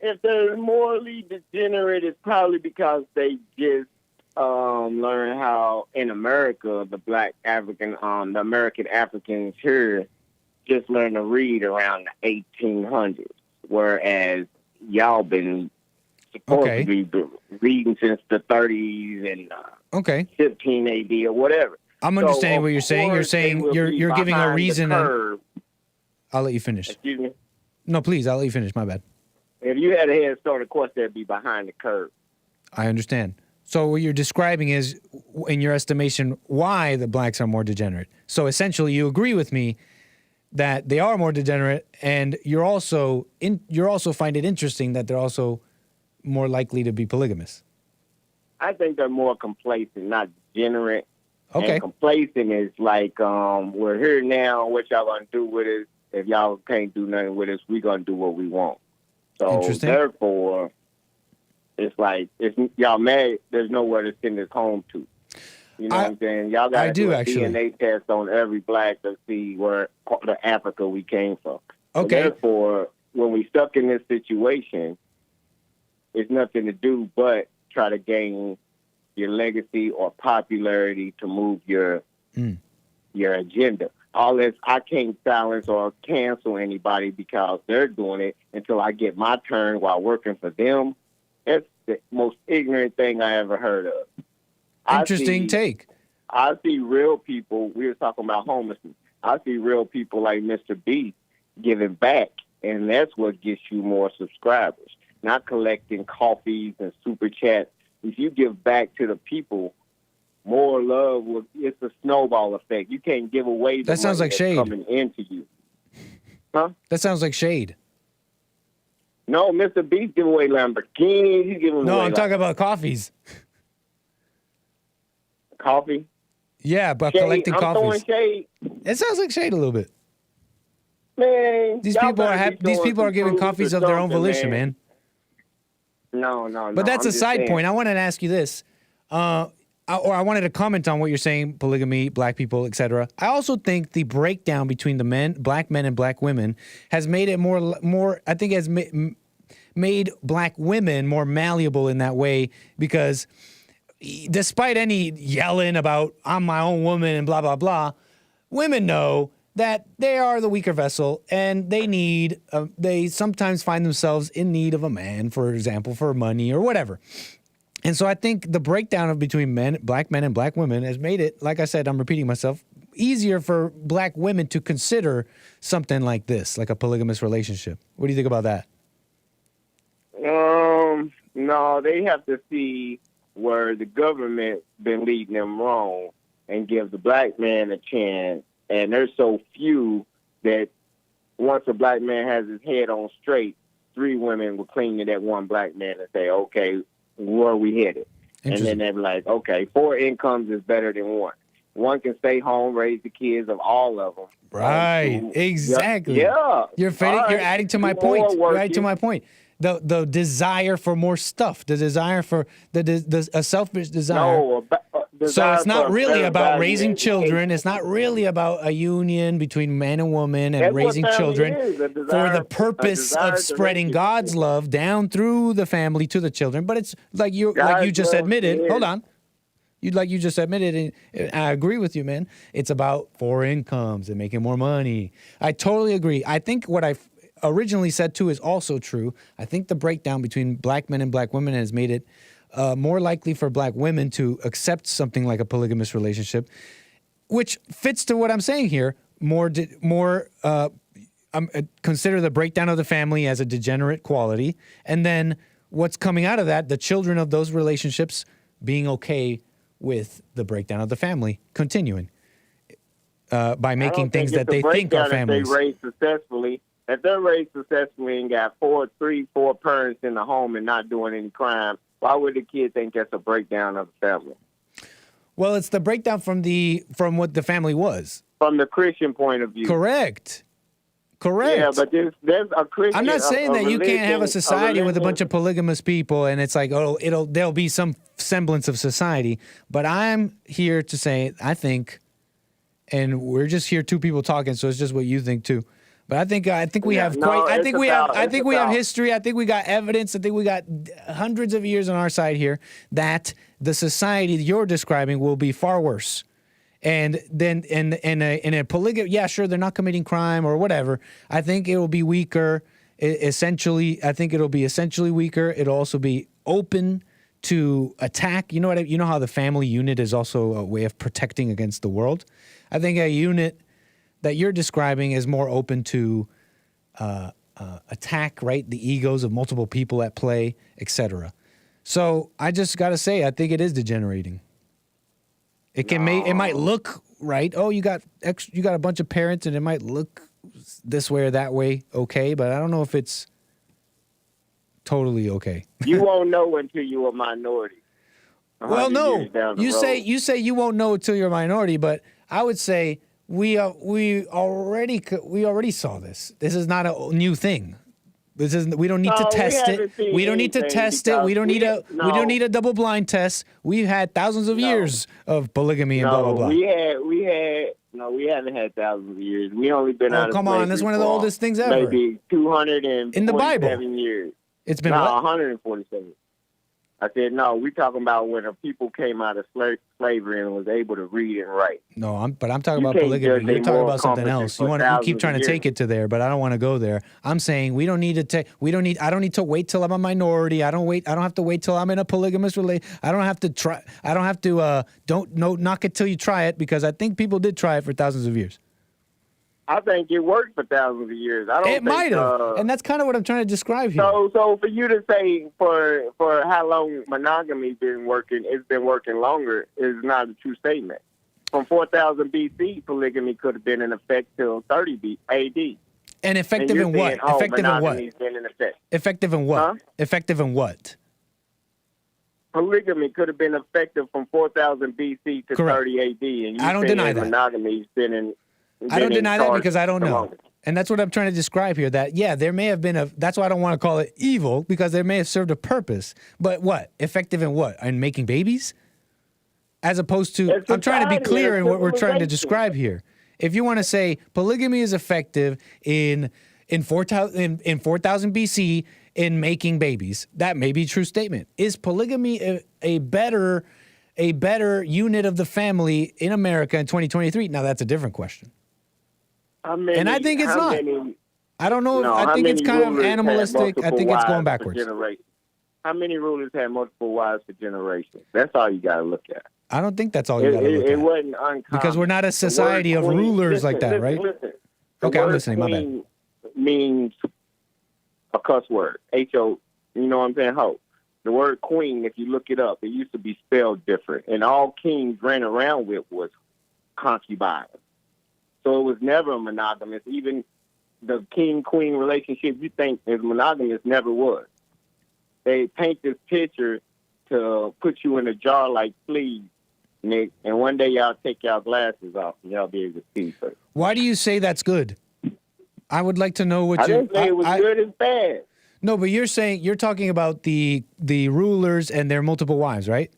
If they're morally degenerate, it's probably because they just learn how in America, the American Africans here just learn to read around the 1800s, whereas y'all been supposed to be reading since the 30s and 15 AD or whatever. I'm understanding what you're saying. You're saying you're giving a reason. I'll let you finish. Excuse me? No, please, I'll let you finish. My bad. If you had a head start, of course, they'd be behind the curve. I understand. So what you're describing is, in your estimation, why the blacks are more degenerate. So essentially, you agree with me that they are more degenerate, and you're also find it interesting that they're also more likely to be polygamous. I think they're more complacent, not degenerate. Okay. And complacent is like, we're here now. What y'all gonna do with us? If y'all can't do nothing with us, we gonna do what we want. So therefore, it's like, y'all married, there's nowhere to send us home to. You know what I'm saying? Y'all got to do a DNA test on every black to see where part of Africa we came from. Okay. So therefore, when we stuck in this situation, it's nothing to do but try to gain your legacy or popularity to move your your agenda. All this, I can't silence or cancel anybody because they're doing it until I get my turn while working for them. That's the most ignorant thing I ever heard of. Interesting take. I see real people. We were talking about homelessness. I see real people like Mr. B giving back, and that's what gets you more subscribers. Not collecting coffees and super chats. If you give back to the people, more love will. It's a snowball effect. You can't give away. The That sounds money like that's shade. coming into you. Huh? That sounds like shade. No, Mr. B's give away Lamborghinis. He's giving No, away I'm talking about coffees. coffee. Yeah, but Shade. collecting I'm coffees. throwing shade. It sounds like shade a little bit. Man, These y'all people are better be these throwing people are some giving fruits coffees or of their own something, volition, man. No. But that's I'm a just side saying. point. I wanted to ask you this, or I wanted to comment on what you're saying: polygamy, black people, etc. I also think the breakdown between the black men and black women, has made it more. I think has made black women more malleable in that way, because despite any yelling about "I'm my own woman" and blah blah blah, women know that they are the weaker vessel, and they sometimes find themselves in need of a man, for example, for money or whatever. And so I think the breakdown between black men and black women has made it, like I said, I'm repeating myself, easier for black women to consider something like this, like a polygamous relationship. What do you think about that? No, they have to see where the government been leading them wrong and give the black man a chance. And there's so few that once a black man has his head on straight, 3 women will cling to that one black man and say, okay, where are we headed? And then they're like, okay, 4 incomes is better than 1. One can stay home, raise the kids of all of them. Right, exactly. Yeah. You're adding to my point. You're adding to my point. The desire for more stuff, the desire for a selfish desire. No, so it's not for really better about value raising education. children. It's not really about a union between man and woman and That's what raising family children is, a for desire- the a purpose desire of to spreading raise God's love down through the family to the children. But it's like you just love admitted. is- Hold on. You just admitted, and I agree with you, man. It's about 4 incomes and making more money. I totally agree. I think what I originally said too is also true. I think the breakdown between black men and black women has made it more likely for black women to accept something like a polygamous relationship, which fits to what I'm saying here. Consider the breakdown of the family as a degenerate quality, and then what's coming out of that, the children of those relationships being okay with the breakdown of the family continuing by making things that they think are families. If they raise successfully, if they're raised successfully and got 4 parents in the home and not doing any crime, why would the kid think that's a breakdown of the family? Well, it's the breakdown from what the family was. From the Christian point of view. Correct. Yeah, but there's a Christian. I'm not saying that you can't have a society with a bunch religion. of polygamous people and it's like, there'll be some semblance of society. But I'm here to say, I think, and we're just here 2 people talking, so it's just what you think too. But I think we have history. I think we got evidence. I think we got hundreds of years on our side here that the society you're describing will be far worse. And then in a polygamy, yeah, sure, they're not committing crime or whatever. I think it will be weaker. Essentially, I think it'll be essentially weaker. It'll also be open to attack. You know how the family unit is also a way of protecting against the world. I think a unit that you're describing is more open to attack, right? The egos of multiple people at play, etc. So I just got to say, I think it is degenerating. It might look right. Oh, you got a bunch of parents, and it might look this way or that way, okay. But I don't know if it's totally okay. You won't know until you're a minority. Well, no, you say you won't know until you're a minority, but I would say we already saw this. This is not a new thing. We don't need to test it. We don't need to test it. We don't need a double blind test. We've had thousands of years of polygamy and blah blah blah. We haven't had thousands of years. We only been out of come on, that's one of the oldest things ever. Maybe 247 in the Bible. Years. It's been 147. I said, no, we're talking about when a people came out of slavery and was able to read and write. No, I'm talking You about can't judge polygamy. You're they talking moral about something compass else. You for keep trying to thousands of take it to there, but I don't want to go there. I'm saying I don't need to wait till I'm a minority. I don't have to wait till I'm in a polygamous relationship. I don't have to try. I don't have to knock it till you try it, because I think people did try it for thousands of years. I think it worked for thousands of years. It might have, and that's kind of what I'm trying to describe here. So for you to say for how long monogamy been working, it's been working longer, is not a true statement. From 4000 BC, polygamy could have been in effect till 30 AD. And effective in what? Effective in what? Been in effect. Effective in what? Huh? Effective in what? Polygamy could have been effective from 4000 BC to Correct. 30 AD. And I don't deny that. Monogamy's been in. I don't deny that because I don't know. And that's what I'm trying to describe here, that, yeah, there may have been that's why I don't want to call it evil, because there may have served a purpose. But what? Effective in what? In making babies? As opposed to, I'm trying to be clear in what we're trying to describe here. If you want to say polygamy is effective in 4000 BC in making babies, that may be a true statement. Is polygamy a better unit of the family in America in 2023? Now, that's a different question. And I think it's not. I don't know. I think it's kind of animalistic. I think it's going backwards. How many rulers had multiple wives for generations? That's all you got to look at. I don't think that's all you got to look at. It wasn't uncommon. Because we're not a society of rulers like that, right? Okay, I'm listening. My bad. Means a cuss word. H-O, you know what I'm saying? Ho. The word queen, if you look it up, it used to be spelled different. And all kings ran around with was concubines. So it was never monogamous. Even the king-queen relationship you think is monogamous never was. They paint this picture to put you in a jar like fleas, Nick, and one day y'all take y'all glasses off and y'all be able to see. So. Why do you say that's good? I would like to know what I didn't say it was good as bad. No, but you're talking about the rulers and their multiple wives, right?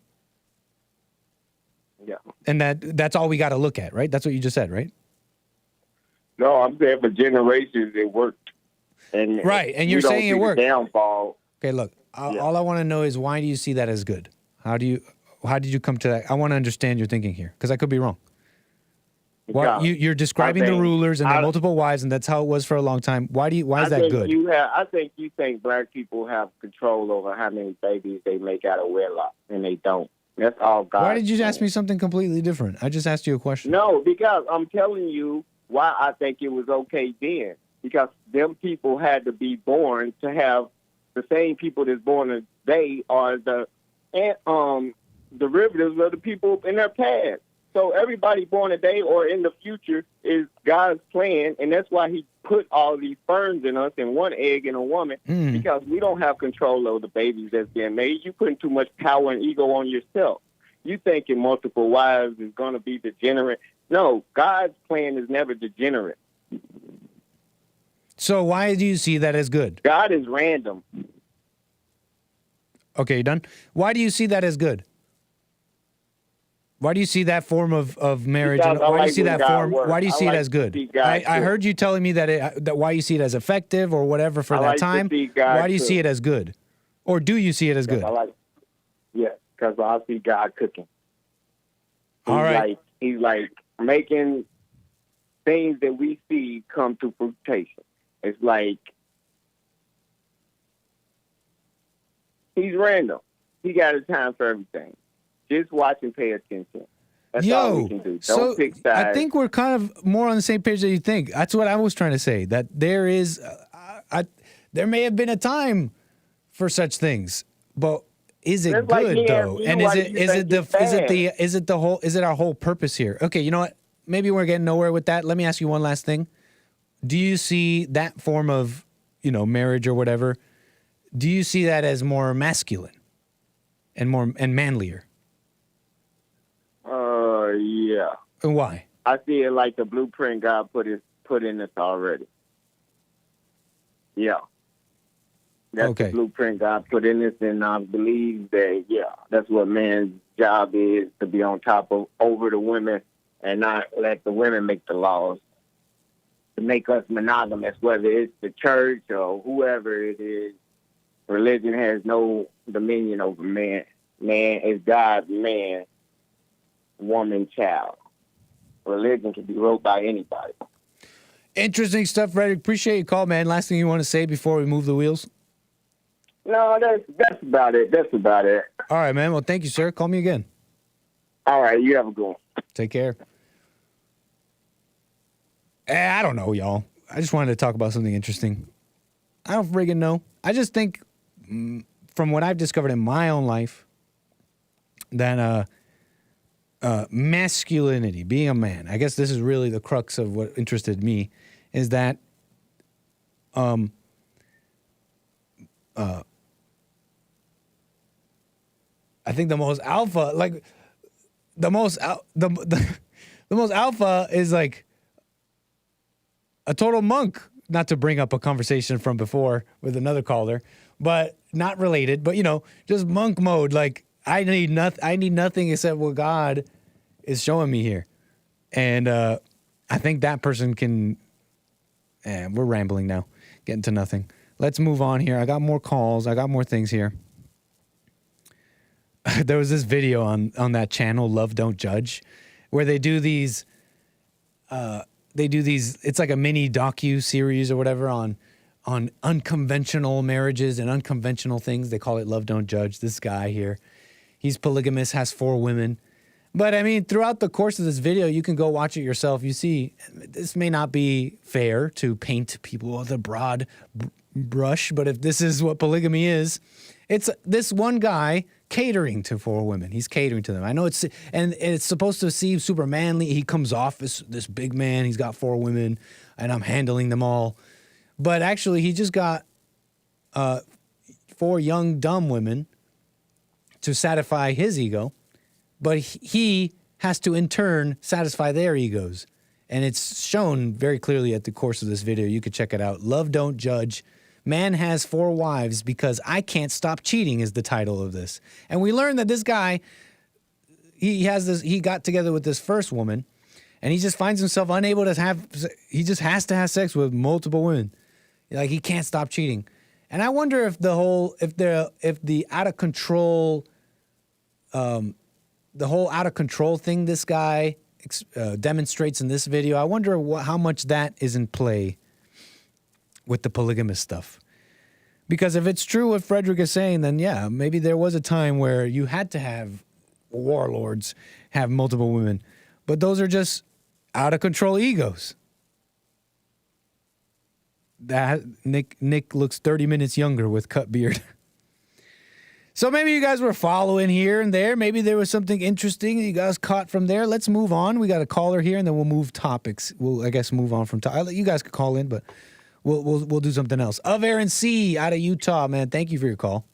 Yeah. And that's all we got to look at, right? That's what you just said, right? No, I'm saying for generations it worked. And right, and you're saying it worked. Downfall. Okay, look, all I want to know is, why do you see that as good? How did you come to that? I want to understand your thinking here, because I could be wrong. You're describing the rulers and the multiple wives, and that's how it was for a long time. Why is that good? I think you think black people have control over how many babies they make out of wedlock, and they don't. That's all God. Why did you ask me something completely different? I just asked you a question. No, because I'm telling you why I think it was okay then. Because them people had to be born to have the same people that's born today are the derivatives of the people in their past. So everybody born today or in the future is God's plan, and that's why he put all these sperms in us and one egg in a woman, because we don't have control over the babies that's being made. You're putting too much power and ego on yourself. You thinking multiple wives is going to be degenerate. No, God's plan is never degenerate. So why do you see that as good? God is random. Okay, you done? Why do you see that as good? Why do you see that form of marriage? And why do you see that form? Why do you see it as good? I heard you telling me that why you see it as effective or whatever for that time. Why do you see it as good? Or do you see it as good? Because I see God cooking. All right. He's like making things that we see come to fruition. It's like he's random. He got a time for everything. Just watch and pay attention. That's all we can do. Don't pick sides. I think we're kind of more on the same page than you think. That's what I was trying to say. That there is, there may have been a time for such things, but is it good though? And is it our whole purpose here? Okay, you know what? Maybe we're getting nowhere with that. Let me ask you one last thing. Do you see that form of, marriage or whatever? Do you see that as more masculine and manlier? Yeah. And why? I see it like the blueprint God put in us already. Yeah. That's the blueprint God put in us, and I believe that, that's what man's job is, to be on top of over the women and not let the women make the laws to make us monogamous, whether it's the church or whoever it is. Religion has no dominion over man. Man is God, man, woman, child. Religion can be wrote by anybody. Interesting stuff, Frederick. Appreciate your call, man. Last thing you want to say before we move the wheels? No, that's about it. That's about it. All right, man. Well, thank you, sir. Call me again. All right, you have a good one. Take care. I don't know, y'all. I just wanted to talk about something interesting. I don't friggin' know. I just think, from what I've discovered in my own life, that masculinity, being a man, I guess this is really the crux of what interested me, is that I think the most alpha, like the most alpha is like a total monk. Not to bring up a conversation from before with another caller, but not related. But just monk mode. Like I need nothing except what God is showing me here, and I think that person can. We're rambling now, getting to nothing. Let's move on here. I got more calls. I got more things here. There was this video on that channel, Love Don't Judge, where they do these. It's like a mini docu-series or whatever on unconventional marriages and unconventional things. They call it Love Don't Judge. This guy here, he's polygamous, has 4 women. But I mean, throughout the course of this video, you can go watch it yourself. You see, this may not be fair to paint people with a broad brush, but if this is what polygamy is, it's this one guy catering to 4 women. He's catering to them. I know it's supposed to seem super manly. He comes off as this big man. He's got 4 women, and I'm handling them all. But actually, he just got 4 young, dumb women to satisfy his ego. But he has to, in turn, satisfy their egos. And it's shown very clearly at the course of this video. You could check it out. Love Don't Judge. Man has 4 wives because I can't stop cheating is the title of this. And we learned that this guy, he got together with this first woman, and he just finds himself unable to he just has to have sex with multiple women. Like, he can't stop cheating. And I wonder if the out of control, the whole out of control thing this guy demonstrates in this video, I wonder how much that is in play with the polygamous stuff. Because if it's true what Frederick is saying, then yeah, maybe there was a time where you had to have warlords have multiple women. But those are just out of control egos. That Nick looks 30 minutes younger with cut beard. So maybe you guys were following here and there. Maybe there was something interesting you guys caught from there. Let's move on. We got a caller here, and then we'll move topics. We'll, I guess, move on from topics. You guys could call in, but we'll do something else. Of Aaron C. out of Utah, man. Thank you for your call.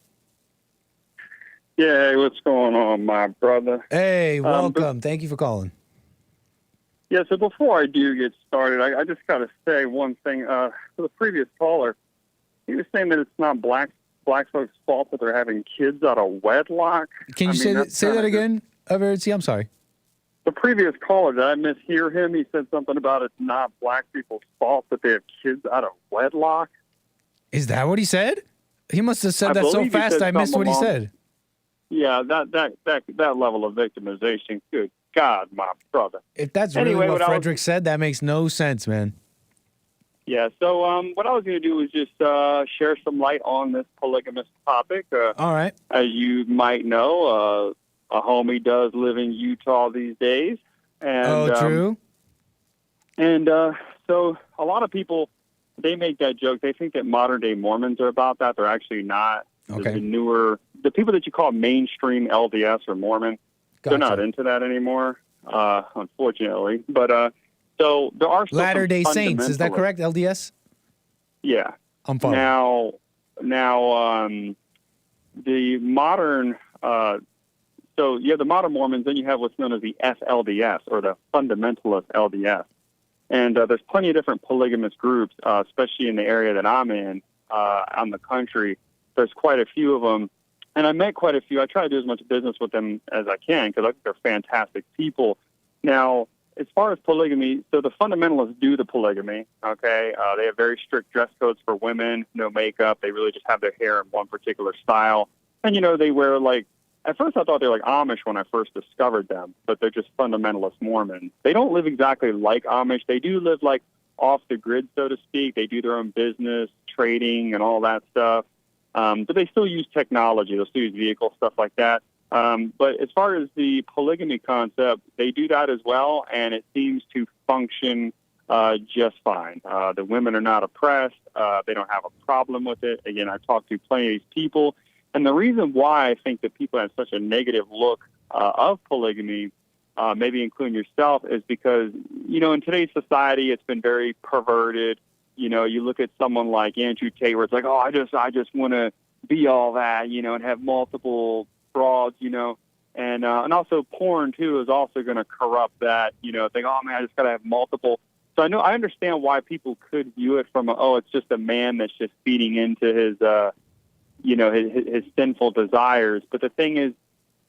Yeah, hey, what's going on, my brother? Hey, welcome. Thank you for calling. Yeah, so before I do get started, I just got to say one thing. For the previous caller, he was saying that it's not black folks' fault that they're having kids out of wedlock. Can you say that again, Of Aaron C.? I'm sorry. The previous caller, did I mishear him? He said something about it's not black people's fault that they have kids out of wedlock. Is that what he said? He must have said that so fast I missed what he said. Yeah, that level of victimization. Good God, my brother. If that's really what Frederick said, that makes no sense, man. Yeah, so what I was going to do was just share some light on this polygamous topic. All right. As you might know, a homie does live in Utah these days. And, true. And so a lot of people, they make that joke. They think that modern-day Mormons are about that. They're actually not. Okay. The people that you call mainstream LDS or Mormon, they're not into that anymore, unfortunately. But so there are still Latter-day Saints, is that correct? LDS? Yeah. I'm following. Now, the modern, so you have the modern Mormons, then you have what's known as the FLDS, or the fundamentalist LDS. And there's plenty of different polygamous groups, especially in the area that I'm in, on the country. There's quite a few of them. And I met quite a few. I try to do as much business with them as I can because I think they're fantastic people. Now, as far as polygamy, so the fundamentalists do the polygamy, okay? They have very strict dress codes for women, no makeup. They really just have their hair in one particular style. And, you know, they wear, like, at first I thought they were like Amish when I first discovered them, but they're just fundamentalist Mormons. They don't live exactly like Amish. They do live, like, off the grid, so to speak. They do their own business, trading, and all that stuff. But they still use technology. They'll still use vehicles, stuff like that. But as far as the polygamy concept, they do that as well, and it seems to function just fine. The women are not oppressed. They don't have a problem with it. Again, I've talked to plenty of these people. And the reason why I think that people have such a negative look of polygamy, maybe including yourself, is because, you know, in today's society, it's been very perverted. You know, you look at someone like Andrew Tate, where it's like, oh, I just want to be all that, you know, and have multiple frauds, you know, and also porn too is also going to corrupt that, you know, think, oh man, I just got to have multiple. So I understand why people could view it from it's just a man that's just feeding into his, you know, his sinful desires. But the thing is,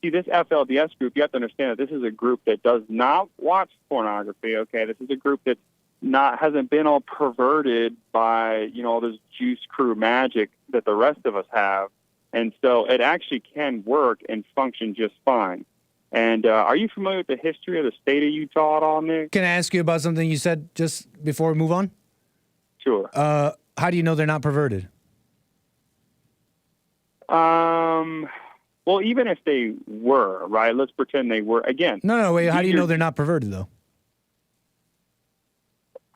see, this FLDS group, you have to understand that this is a group that does not watch pornography. Okay, this is a group that hasn't been all perverted by, you know, all this juice crew magic that the rest of us have. And so it actually can work and function just fine. And are you familiar with the history of the state of Utah at all, Nick? Can I ask you about something you said just before we move on? Sure. How do you know they're not perverted? Well, even if they were, right? Let's pretend they were. Again. No, wait. How do you know they're not perverted, though?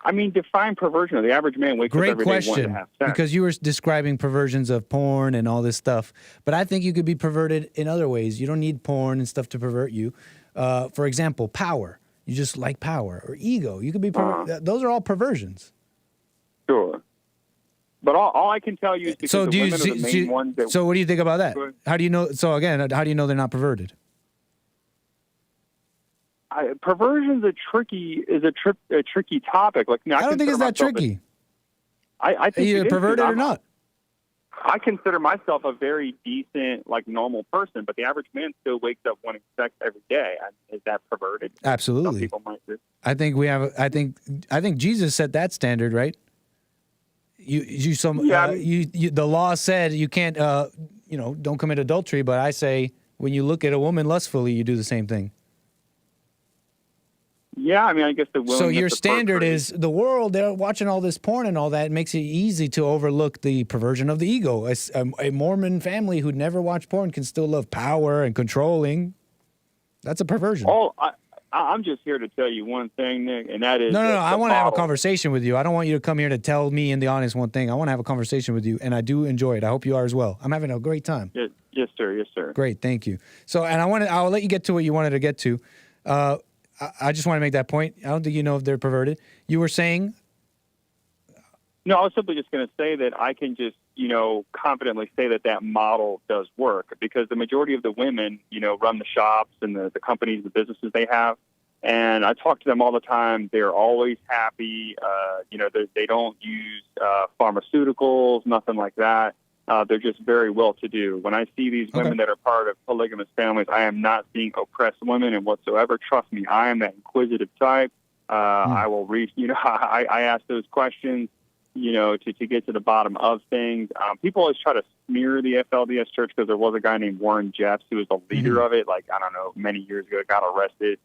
I mean, define perversion. The average man wakes up every day wanting to have sex. Because you were describing perversions of porn and all this stuff. But I think you could be perverted in other ways. You don't need porn and stuff to pervert you. For example, power. You just like power. Or ego. You could be those are all perversions. Sure. But all I can tell you is because the women are the main ones that... So what do you think about that? How do you know? So again, how do you know they're not perverted? Perversion's a tricky topic. Like, I don't think it's that tricky. I think either perverted or not. I consider myself a very decent, like, normal person, but the average man still wakes up wanting sex every day. Is that perverted? Absolutely. Some people might do. I think we have. I think Jesus set that standard, right? The law said you can't, you know, don't commit adultery. But I say when you look at a woman lustfully, you do the same thing. Yeah, I mean, I guess the So your standard is the world. They're watching all this porn and all that. It makes it easy to overlook the perversion of the ego. A Mormon family who'd never watched porn can still love power and controlling. That's a perversion. Oh, I'm just here to tell you one thing, Nick, and that is... No. I want to have a conversation with you. I don't want you to come here to tell me and the audience one thing. I want to have a conversation with you, and I do enjoy it. I hope you are as well. I'm having a great time. Yes, sir. Yes, sir. Great, thank you. So, and I'll let you get to what you wanted to get to. I just want to make that point. I don't think you know if they're perverted. You were saying? No, I was simply just going to say that I can just, you know, confidently say that model does work because the majority of the women, you know, run the shops and the companies, the businesses they have. And I talk to them all the time. They're always happy. You know, they don't use pharmaceuticals, nothing like that. They're just very well-to-do. When I see these women that are part of polygamous families, I am not seeing oppressed women and whatsoever. Trust me, I am that inquisitive type. I will reach, you know, I ask those questions, you know, to get to the bottom of things. People always try to smear the FLDS church because there was a guy named Warren Jeffs who was the leader of it, like, I don't know, many years ago, got arrested,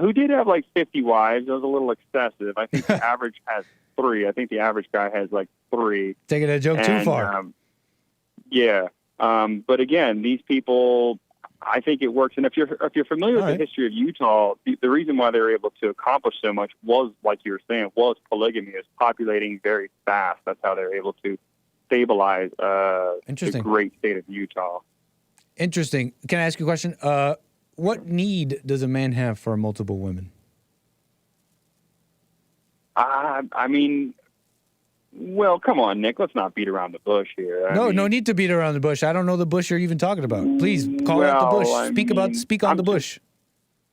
who did have like 50 wives. It was a little excessive. I think the average has 3. I think the average guy has like 3. Taking a joke too far. Yeah. But again, these people, I think it works. And if you're familiar with the history of Utah, the reason why they were able to accomplish so much was, like you were saying, was polygamy. Is populating very fast. That's how they were able to stabilize the great state of Utah. Interesting. Can I ask you a question? What need does a man have for multiple women? I mean... Well, come on, Nick. Let's not beat around the bush here. No need to beat around the bush. I don't know the bush you're even talking about. Please call out the bush. Speak on the bush.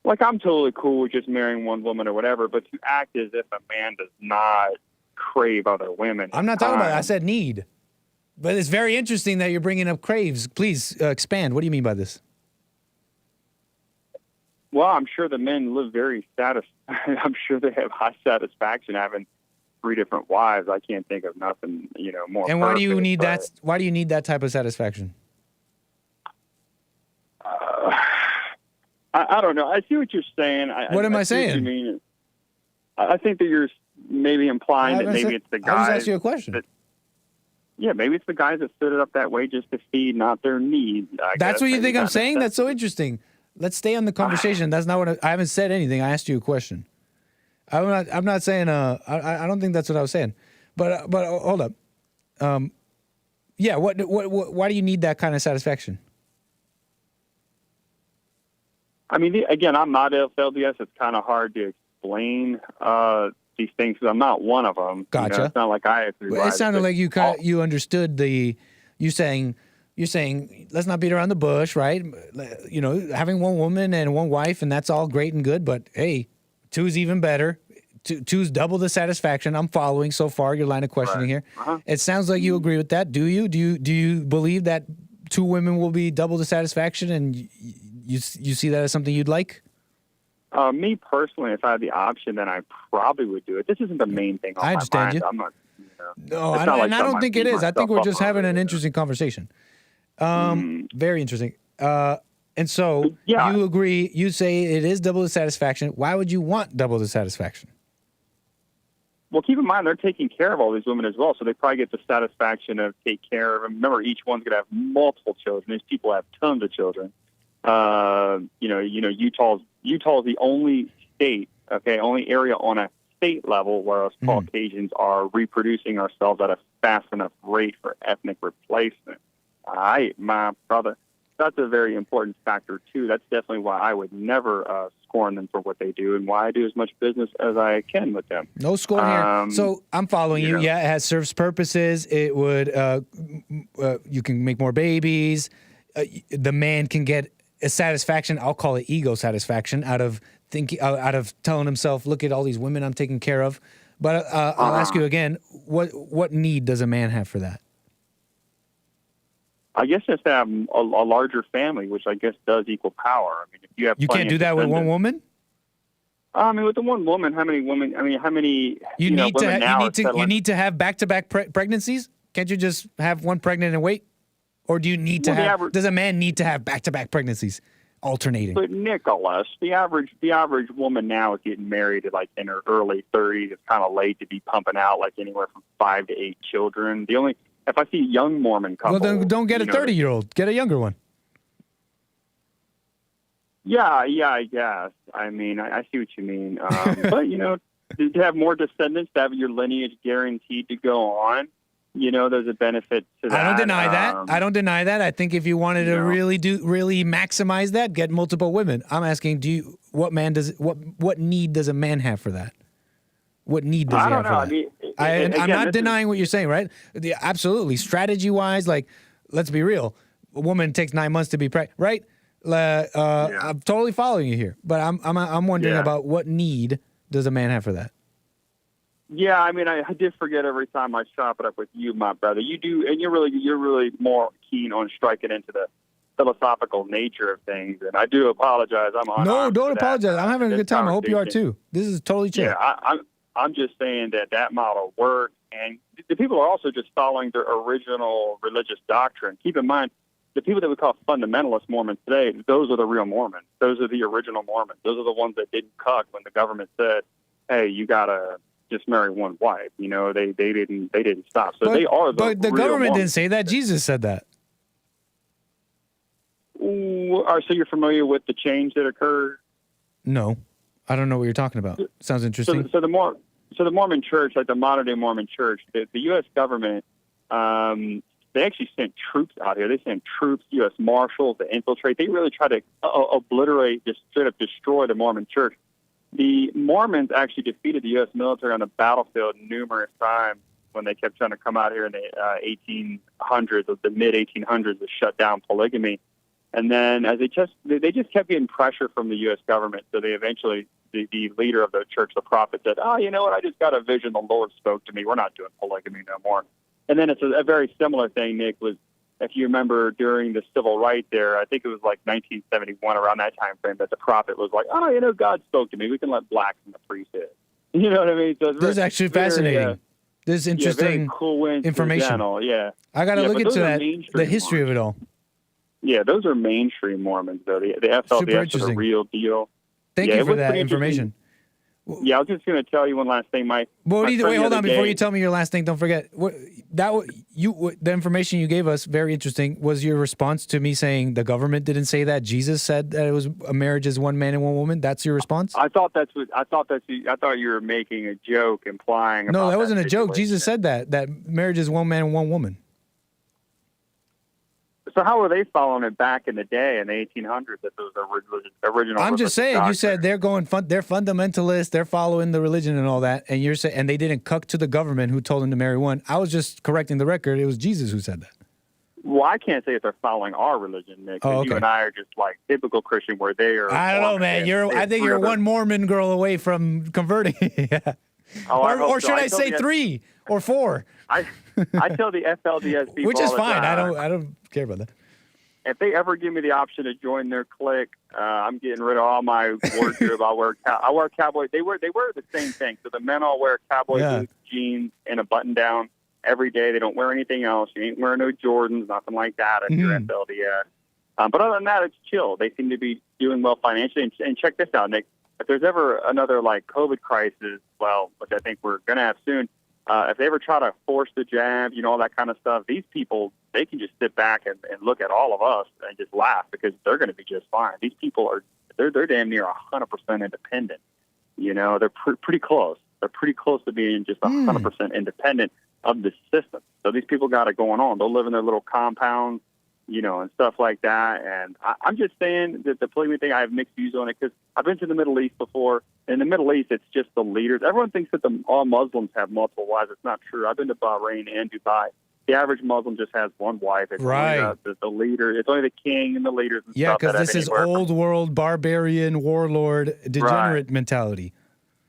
Like, I'm totally cool with just marrying one woman or whatever, but to act as if a man does not crave other women. I'm not talking about that. I said need. But it's very interesting that you're bringing up craves. Please expand. What do you mean by this? Well, I'm sure the men live very I'm sure they have high satisfaction having 3 different wives. I can't think of nothing, more. And why do you perfect, need but, that? Why do you need that type of satisfaction? I don't know. I see what you're saying. What am I see what saying? you mean. I think that you're maybe implying that maybe it's the guys. I just asked you a question. Maybe it's the guys that set it up that way just to feed, not their needs. That's what you think I'm saying? That's so interesting. Let's stay on the conversation. That's not what I haven't said anything. I asked you a question. I'm not saying. I don't think that's what I was saying. But hold up. Yeah. What? Why do you need that kind of satisfaction? I mean, again, I'm not FLDS. It's kind of hard to explain these things because I'm not one of them. Gotcha. It's not like I have 3 Well, wives. it sounded like you understood you're saying let's not beat around the bush, right? Having one woman and one wife, and that's all great and good. But hey, 2's even better. Two's double the satisfaction. I'm following so far your line of questioning here. It sounds like you agree with that. Do you? Do you believe that 2 women will be double the satisfaction, and you see that as something you'd like? Me personally, if I had the option, then I probably would do it. This isn't the main thing on I understand my mind. you. I'm not. No, I don't think it is. I think we're just having an interesting conversation. Very interesting. And so you agree. You say it is double the satisfaction. Why would you want double the satisfaction? Well, keep in mind they're taking care of all these women as well, so they probably get the satisfaction of take care of them. Remember, each one's going to have multiple children. These people have tons of children. Utah's the only state, only area on a state level where us Caucasians are reproducing ourselves at a fast enough rate for ethnic replacement. My brother, that's a very important factor too. That's definitely why I would never scorn them for what they do, and why I do as much business as I can with them. No scorn here. So I'm following you. Yeah, it has serves purposes. It would you can make more babies. The man can get a satisfaction. I'll call it ego satisfaction out of thinking, out of telling himself, "Look at all these women I'm taking care of." But I'll ask you again: what need does a man have for that? I guess just to have a larger family, which I guess does equal power. I mean, if you have, you can't do that with one woman. I mean, with the one woman, how many women? I mean, how many? You need to have back-to-back pregnancies. Can't you just have one pregnant and wait? Or do you need to have? Does a man need to have back-to-back pregnancies, alternating? But Nicholas, the average woman now is getting married at like in her early 30s. It's kind of late to be pumping out like anywhere from 5 to 8 children. If I see a young Mormon couple, well, then don't get a 30-year-old. Get a younger one. Yeah, I guess. I mean, I see what you mean. But to have more descendants, to have your lineage guaranteed to go on. There's a benefit to that. I don't deny that. I don't deny that. I think if you wanted to really maximize that, get multiple women. I'm asking, what need does a man have for that? What need does he have for that? I mean, I'm not denying what you're saying, right? Absolutely. Strategy-wise, like, let's be real. A woman takes 9 months to be pregnant, right? I'm totally following you here, but I'm wondering about what need does a man have for that? Yeah, I mean, I did forget every time I chop it up with you, my brother. You do, and you're really more keen on striking into the philosophical nature of things. And I do apologize. No, don't apologize. I'm having a good time. I hope you are too. This is totally chill. Yeah, I'm just saying that model worked, and the people are also just following their original religious doctrine. Keep in mind, the people that we call fundamentalist Mormons today, those are the real Mormons. Those are the original Mormons. Those are the ones that didn't cuck when the government said, "Hey, you gotta just marry one wife." They didn't stop. So they are the. But the real government Mormons. didn't say that. Jesus said that. So you're familiar with the change that occurred? No, I don't know what you're talking about. Sounds interesting. So the Mormon Church, like the modern day Mormon Church, the U.S. government, they actually sent troops out here. They sent troops, U.S. Marshals to infiltrate. They really tried to obliterate, just straight up destroy the Mormon Church. The Mormons actually defeated the U.S. military on the battlefield numerous times when they kept trying to come out here in the 1800s, or the mid-1800s, to shut down polygamy. And then as they just kept getting pressure from the U.S. government, so they eventually, the leader of the church, the prophet, said, "Oh, you know what? I just got a vision. The Lord spoke to me. We're not doing polygamy no more." And then it's a very similar thing, Nick, was if you remember during the civil rights there, I think it was like 1971, around that time frame, that the prophet was like, oh, God spoke to me. We can let blacks in the priesthood. You know what I mean? So This is actually fascinating. This is interesting cool information. Yeah. I got to look into that, the history of it all. Yeah, those are mainstream Mormons, though. The FLDS are the real deal. Thank you for that information. Yeah, I was just going to tell you one last thing. Wait, hold on. Before you tell me your last thing, don't forget. The information you gave us, very interesting, was your response to me saying the government didn't say that. Jesus said that it was a marriage is one man and one woman. That's your response? I thought you were making a joke implying. No, that wasn't a joke. Jesus said that marriage is one man and one woman. So how were they following it back in the day in the 1800s? That those are original. I'm just saying. Doctrine. You said they're fundamentalists. They're following the religion and all that, and you're saying, and they didn't cuck to the government who told them to marry one. I was just correcting the record. It was Jesus who said that. Well, I can't say if they're following our religion, Nick. Oh, okay. You and I are just like typical Christian, where they are. I don't know, man. I think you're one Mormon girl away from converting. Yeah. Or should I say 3 or 4? I tell the FLDS people, which is fine. Time, I don't care about that. If they ever give me the option to join their clique, I'm getting rid of all my wardrobe. I wear cowboy. They wear the same thing. So the men all wear cowboy boots, jeans, and a button down every day. They don't wear anything else. You ain't wearing no Jordans, nothing like that if you're FLDS. But other than that, it's chill. They seem to be doing well financially. And check this out, Nick. If there's ever another like COVID crisis, which I think we're going to have soon, if they ever try to force the jab, all that kind of stuff, these people, they can just sit back and look at all of us and just laugh because they're going to be just fine. These people they're damn near 100% independent. They're pretty close. They're pretty close to being just 100% independent of the system. So these people got it going on. They'll live in their little compounds, and stuff like that. And I'm just saying that the polygamy thing, I have mixed views on it because I've been to the Middle East before. In the Middle East, it's just the leaders. Everyone thinks that all Muslims have multiple wives. It's not true. I've been to Bahrain and Dubai. The average Muslim just has one wife. It's right. Only the leader. It's only the king and the leaders and stuff. Yeah, because this is old world, barbarian, warlord, degenerate mentality.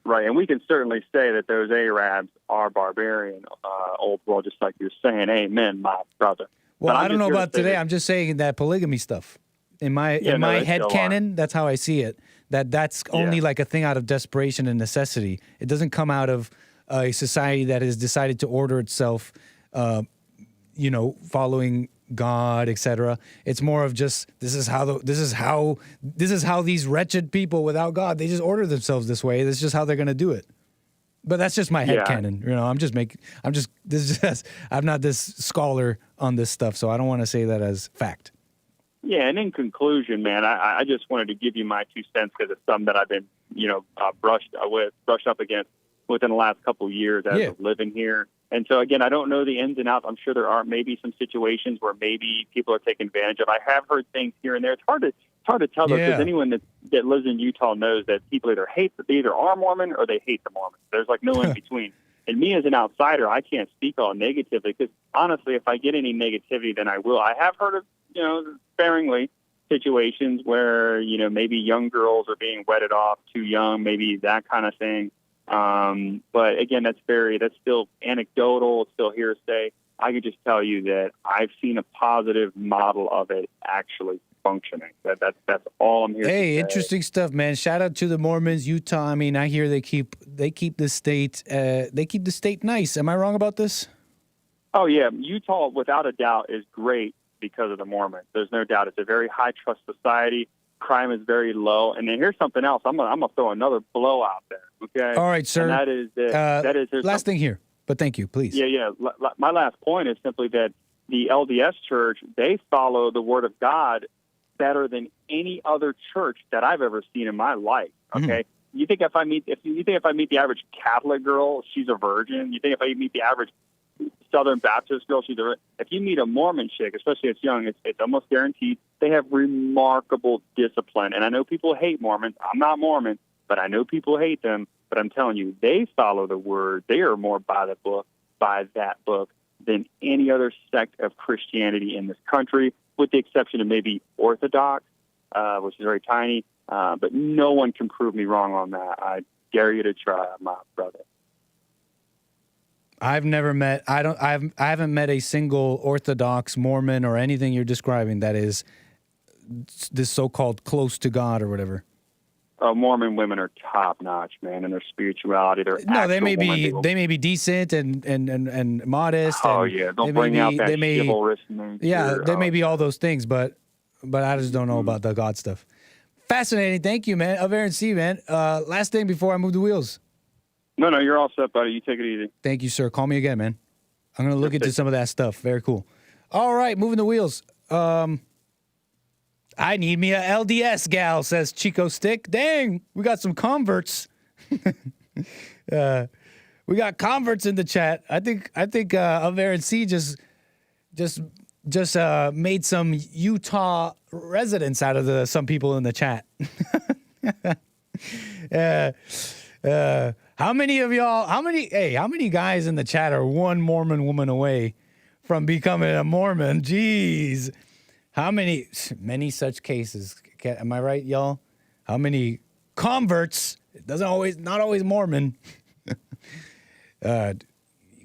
Right, and we can certainly say that those Arabs are barbarian, old world, just like you're saying. Amen, my brother. Well, I don't know about today. I'm just saying that polygamy stuff. In my head canon, that's how I see it. That's only like a thing out of desperation and necessity. It doesn't come out of a society that has decided to order itself, following God, etc. It's more of just this is how these wretched people without God, they just order themselves this way. This is just how they're going to do it. But that's just my head canon. I'm not this scholar on this stuff, so I don't want to say that as fact. Yeah, and in conclusion, man, I just wanted to give you my 2 cents because it's something that I've been, brushed up against within the last couple of years as of living here. And so, again, I don't know the ins and outs. I'm sure there are maybe some situations where maybe people are taking advantage of. I have heard things here and there. It's hard to tell, though, because anyone that lives in Utah knows that people either are Mormon or they hate the Mormons. There's like no in between. And me as an outsider, I can't speak all negatively because, honestly, if I get any negativity, then I will. I have heard of, sparingly, situations where, maybe young girls are being wedded off too young, maybe that kind of thing. But again, that's still anecdotal. It's still hearsay. I can just tell you that I've seen a positive model of it actually functioning. That's all I'm here to say. Hey, interesting stuff, man. Shout out to the Mormons, Utah. I mean, I hear they keep the state nice. Am I wrong about this? Oh yeah, Utah without a doubt is great because of the Mormons. There's no doubt. It's a very high trust society. Crime is very low. And then here's something else. I'm gonna throw another blow out there. Okay. All right, sir. And that is last thing here. But thank you, please. Yeah. My last point is simply that the LDS Church, they follow the Word of God better than any other church that I've ever seen in my life. Okay. You think if I meet the average Catholic girl, she's a virgin. You think if I meet the average Southern Baptist girl, she's a virgin. If you meet a Mormon chick, especially if it's young, it's almost guaranteed they have remarkable discipline. And I know people hate Mormons. I'm not Mormon, but I know people hate them. But I'm telling you, they follow the Word. They are more by that book than any other sect of Christianity in this country, with the exception of maybe Orthodox, which is very tiny. But no one can prove me wrong on that. I dare you to try, my brother. I haven't met a single Orthodox Mormon or anything you're describing that is this so-called close to God or whatever. Mormon women are top notch, man, in their spirituality. They may be decent and modest. Oh and yeah, they'll bring out that chivalrous nature. Yeah, there may be all those things, but I just don't know about the God stuff. Fascinating. Thank you, man. Of Aaron C, man. Last thing before I move the wheels. No, you're all set, buddy. You take it easy. Thank you, sir. Call me again, man. I'm going to look into some of that stuff. Very cool. All right, moving the wheels. I need me a LDS gal, says Chico Stick. Dang, we got some converts. We got converts in the chat. I think Of Aaron C just made some Utah residents out of some people in the chat. How many of y'all? How many guys in the chat are one Mormon woman away from becoming a Mormon? Jeez, how many? Many such cases. Am I right, y'all? How many converts? It not always Mormon.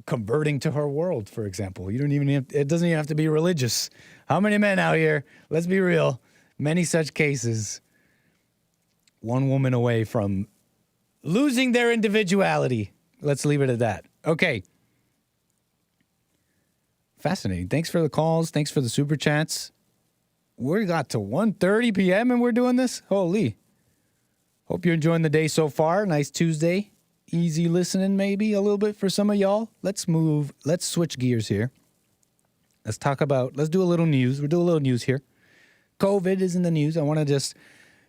Converting to her world, for example. It doesn't even have to be religious. How many men out here? Let's be real. Many such cases. One woman away from losing their individuality. Let's leave it at that. Okay. Fascinating. Thanks for the calls. Thanks for the super chats. We got to 1:30 p.m. and we're doing this? Holy. Hope you're enjoying the day so far. Nice Tuesday. Easy listening maybe a little bit for some of y'all. Let's switch gears here. Let's do a little news. We'll do a little news here. COVID is in the news. I want to just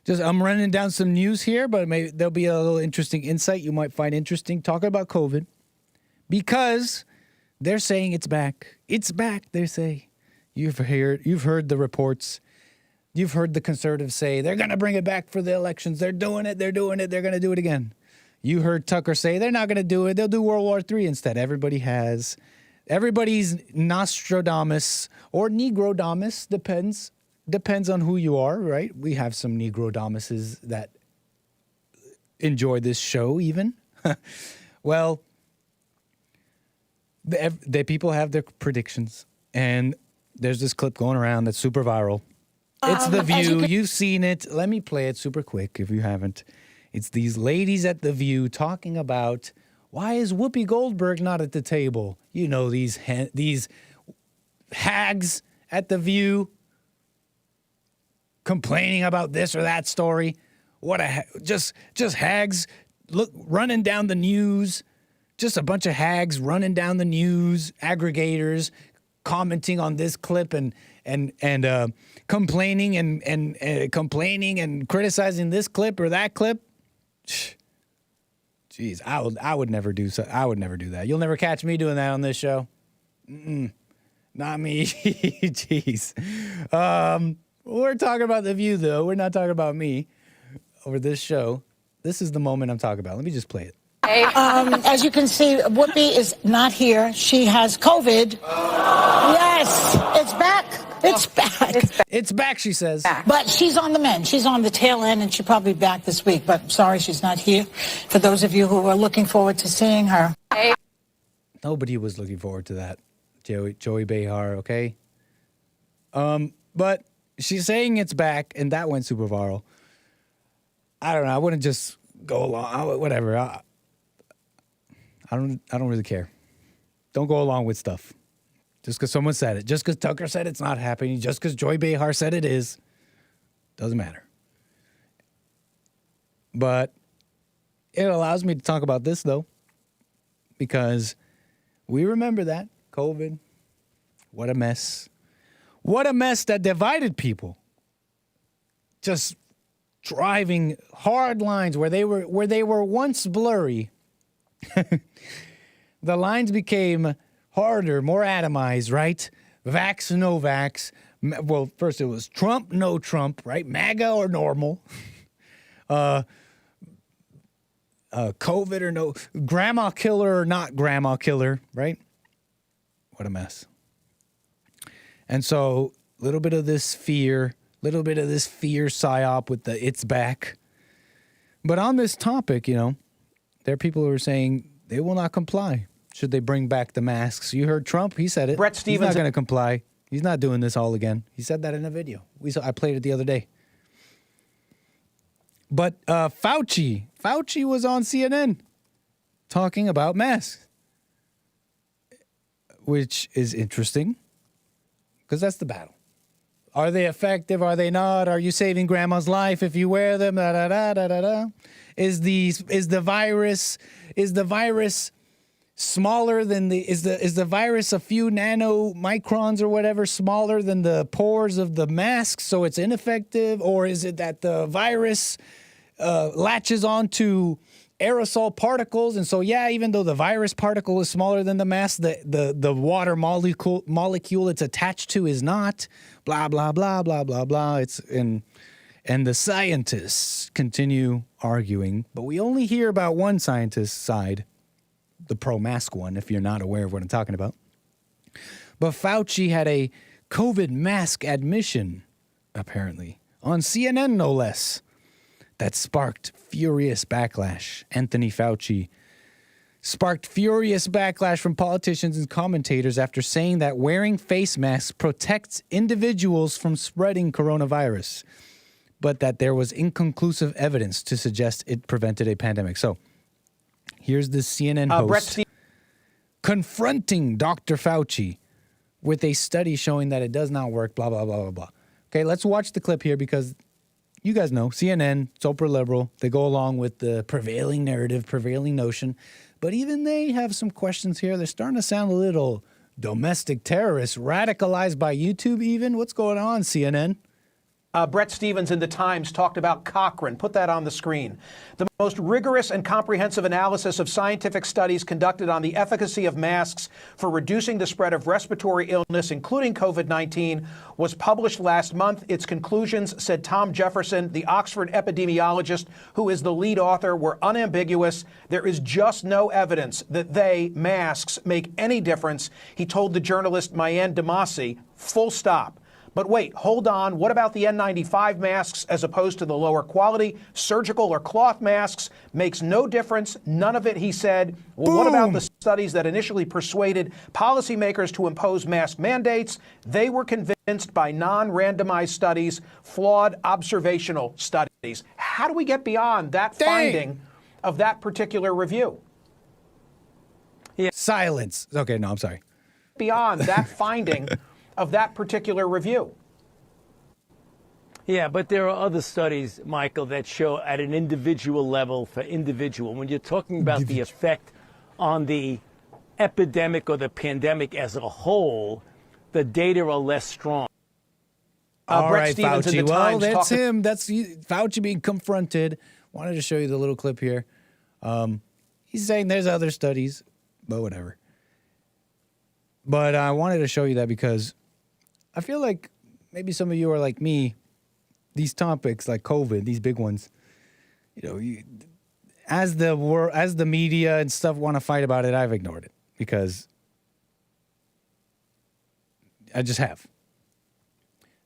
I'm running down some news here, but maybe there'll be a little interesting insight you might find interesting talking about COVID, because they're saying it's back. It's back, they say. You've heard the reports. You've heard the conservatives say they're going to bring it back for the elections. They're doing it. They're going to do it again. You heard Tucker say they're not going to do it. They'll do World War III instead. Everybody's Nostradamus or Negrodamus, depends on who you are, right? We have some Negrodamuses that enjoy this show even. Well, the people have their predictions, and there's this clip going around that's super viral. It's The View. You've seen it. Let me play it super quick if you haven't. It's these ladies at The View talking about, why is Whoopi Goldberg not at the table? You know, these hags at The View complaining about this or that story. Just hags running down the news. Just a bunch of hags running down the news, aggregators commenting on this clip and complaining and criticizing this clip or that clip. Jeez, I would never do so. I would never do that. You'll never catch me doing that on this show. Not me. Jeez. We're talking about The View, though. We're not talking about me over this show. This is the moment I'm talking about. Let me just play it. As you can see, Whoopi is not here. She has COVID. Yes, it's back. It's back. It's back, she says. But she's on the mend. She's on the tail end, and she'll probably be back this week. But I'm sorry she's not here. For those of you who are looking forward to seeing her. Nobody was looking forward to that. Joey Behar, okay? But she's saying it's back, and that went super viral. I don't know. I wouldn't just go along. Whatever. I don't really care. Don't go along with stuff. Just because someone said it. Just because Tucker said it's not happening. Just because Joy Behar said it is. Doesn't matter. But it allows me to talk about this, though. Because we remember that. COVID. What a mess. What a mess that divided people. Just driving hard lines where they were once blurry. The lines became harder, more atomized, right? Vax, no vax. Well, first it was Trump, no Trump, right? MAGA or normal. COVID or no. Grandma killer or not grandma killer, right? What a mess. And so, a little bit of this fear psyop with the it's back. But on this topic, there are people who are saying they will not comply. should they bring back the masks. You heard Trump. He said it. Brett He's Stevens. not going to comply. He's not doing this all again. He said that in a video. I played it the other day. But Fauci was on CNN talking about masks, which is interesting because that's the battle. Are they effective? Are they not? Are you saving grandma's life if you wear them? Da, da, da, da, da, da. Is the virus smaller than is the virus a few nanomicrons or whatever smaller than the pores of the mask, so it's ineffective? Or is it that the virus latches onto aerosol particles, and so even though the virus particle is smaller than the mask, the water molecule it's attached to is not? Blah blah blah blah blah blah. And the scientists continue arguing, but we only hear about one scientist's side, the pro-mask one, if you're not aware of what I'm talking about. But Fauci had a COVID mask admission, apparently, on CNN no less, that sparked furious backlash. Anthony Fauci sparked furious backlash from politicians and commentators after saying that wearing face masks protects individuals from spreading coronavirus, but that there was inconclusive evidence to suggest it prevented a pandemic. So here's the CNN host confronting Dr. Fauci with a study showing that it does not work, blah, blah, blah, blah, blah. Okay, let's watch the clip here because you guys know CNN, super liberal. They go along with the prevailing narrative, prevailing notion. But even they have some questions here. They're starting to sound a little domestic terrorist, radicalized by YouTube even. What's going on, CNN? Brett Stevens in The Times talked about Cochrane. Put that on the screen. The most rigorous and comprehensive analysis of scientific studies conducted on the efficacy of masks for reducing the spread of respiratory illness, including COVID-19, was published last month. Its conclusions, said Tom Jefferson, the Oxford epidemiologist who is the lead author, were unambiguous. There is just no evidence that masks, make any difference, he told the journalist Mayan Demasi, full stop. But wait, hold on. What about the N95 masks as opposed to the lower quality surgical or cloth masks? Makes no difference. None of it, he said. Well, what about the studies that initially persuaded policymakers to impose mask mandates? They were convinced by non-randomized studies, flawed observational studies. How do we get beyond that finding of that particular review? Silence. Okay, no, I'm sorry. Beyond that finding of that particular review. Yeah, but there are other studies, Michael, that show at an individual level for individual. When you're talking about the effect on the epidemic or the pandemic as a whole, the data are less strong. All Brett right, Stevens Fauci. in The Well, Times that's him. That's Fauci being confronted. Wanted to show you the little clip here. He's saying there's other studies, but whatever. But I wanted to show you that because I feel like maybe some of you are like me. These topics like COVID, these big ones, as the media and stuff want to fight about it, I've ignored it because I just have.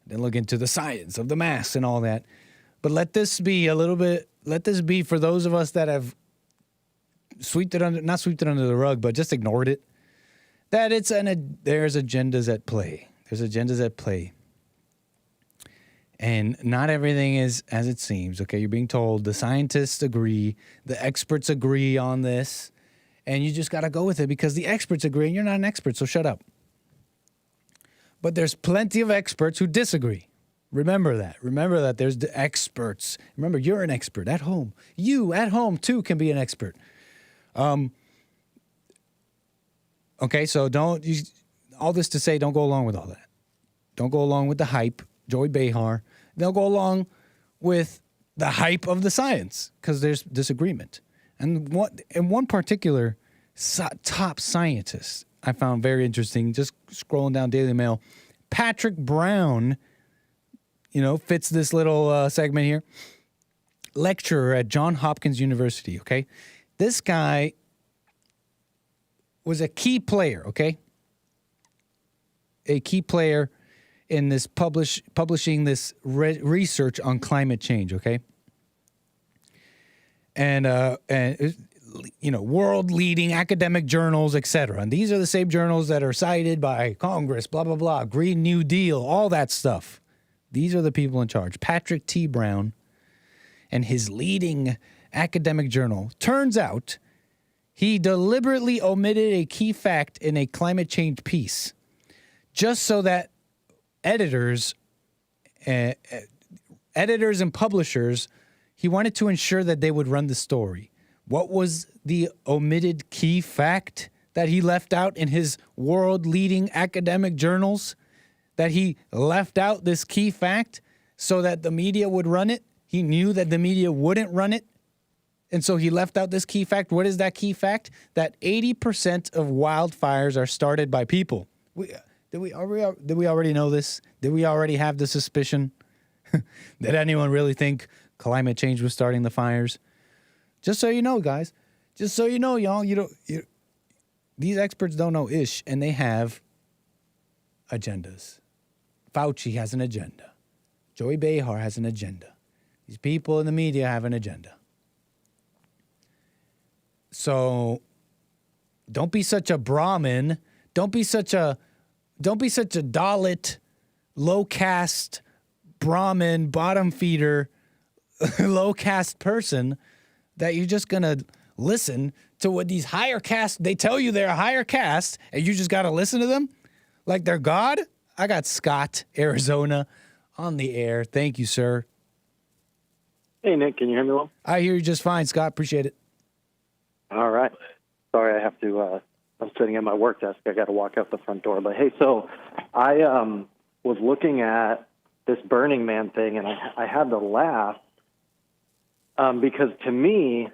Then look into the science of the masks and all that. But let this be for those of us that have not swept it under the rug, but just ignored it. That there's agendas at play. There's agendas at play. And not everything is as it seems, okay? You're being told the scientists agree, the experts agree on this, and you just got to go with it because the experts agree and you're not an expert, so shut up. But there's plenty of experts who disagree. Remember that. Remember that there's the experts. Remember, you're an expert at home. You at home, too, can be an expert. Okay, so all this to say, don't go along with all that. Don't go along with the hype, Joy Behar. Don't go along with the hype of the science because there's disagreement. And one particular top scientist I found very interesting, just scrolling down Daily Mail, Patrick Brown, fits this little segment here. Lecturer at Johns Hopkins University, okay? This guy was a key player, okay? A key player in this publishing this research on climate change, okay? And world-leading academic journals, etc. And these are the same journals that are cited by Congress, blah, blah, blah, Green New Deal, all that stuff. These are the people in charge. Patrick T. Brown and his leading academic journal. Turns out he deliberately omitted a key fact in a climate change piece just so that editors and publishers, he wanted to ensure that they would run the story. What was the omitted key fact that he left out in his world-leading academic journals? That he left out this key fact so that the media would run it? He knew that the media wouldn't run it, and so he left out this key fact. What is that key fact? That 80% of wildfires are started by people. Did we already know this? Did we already have the suspicion? Did anyone really think climate change was starting the fires? Just so you know, guys. Just so you know, y'all. These experts don't know ish, and they have agendas. Fauci has an agenda. Joey Behar has an agenda. These people in the media have an agenda. So don't be such a Brahmin. Don't be such a Dalit, low caste Brahmin, bottom feeder, low caste person that you're just gonna listen to what these higher caste, they tell you they're a higher caste, and you just gotta listen to them like they're God. I got Scott, Arizona, on the air. Thank you, sir. Hey, Nick, can you hear me well? I hear you just fine, Scott. Appreciate it. All right. Sorry, I have to, I'm sitting at my work desk. I got to walk out the front door. But, hey, so I was looking at this Burning Man thing, and I had to laugh because to me,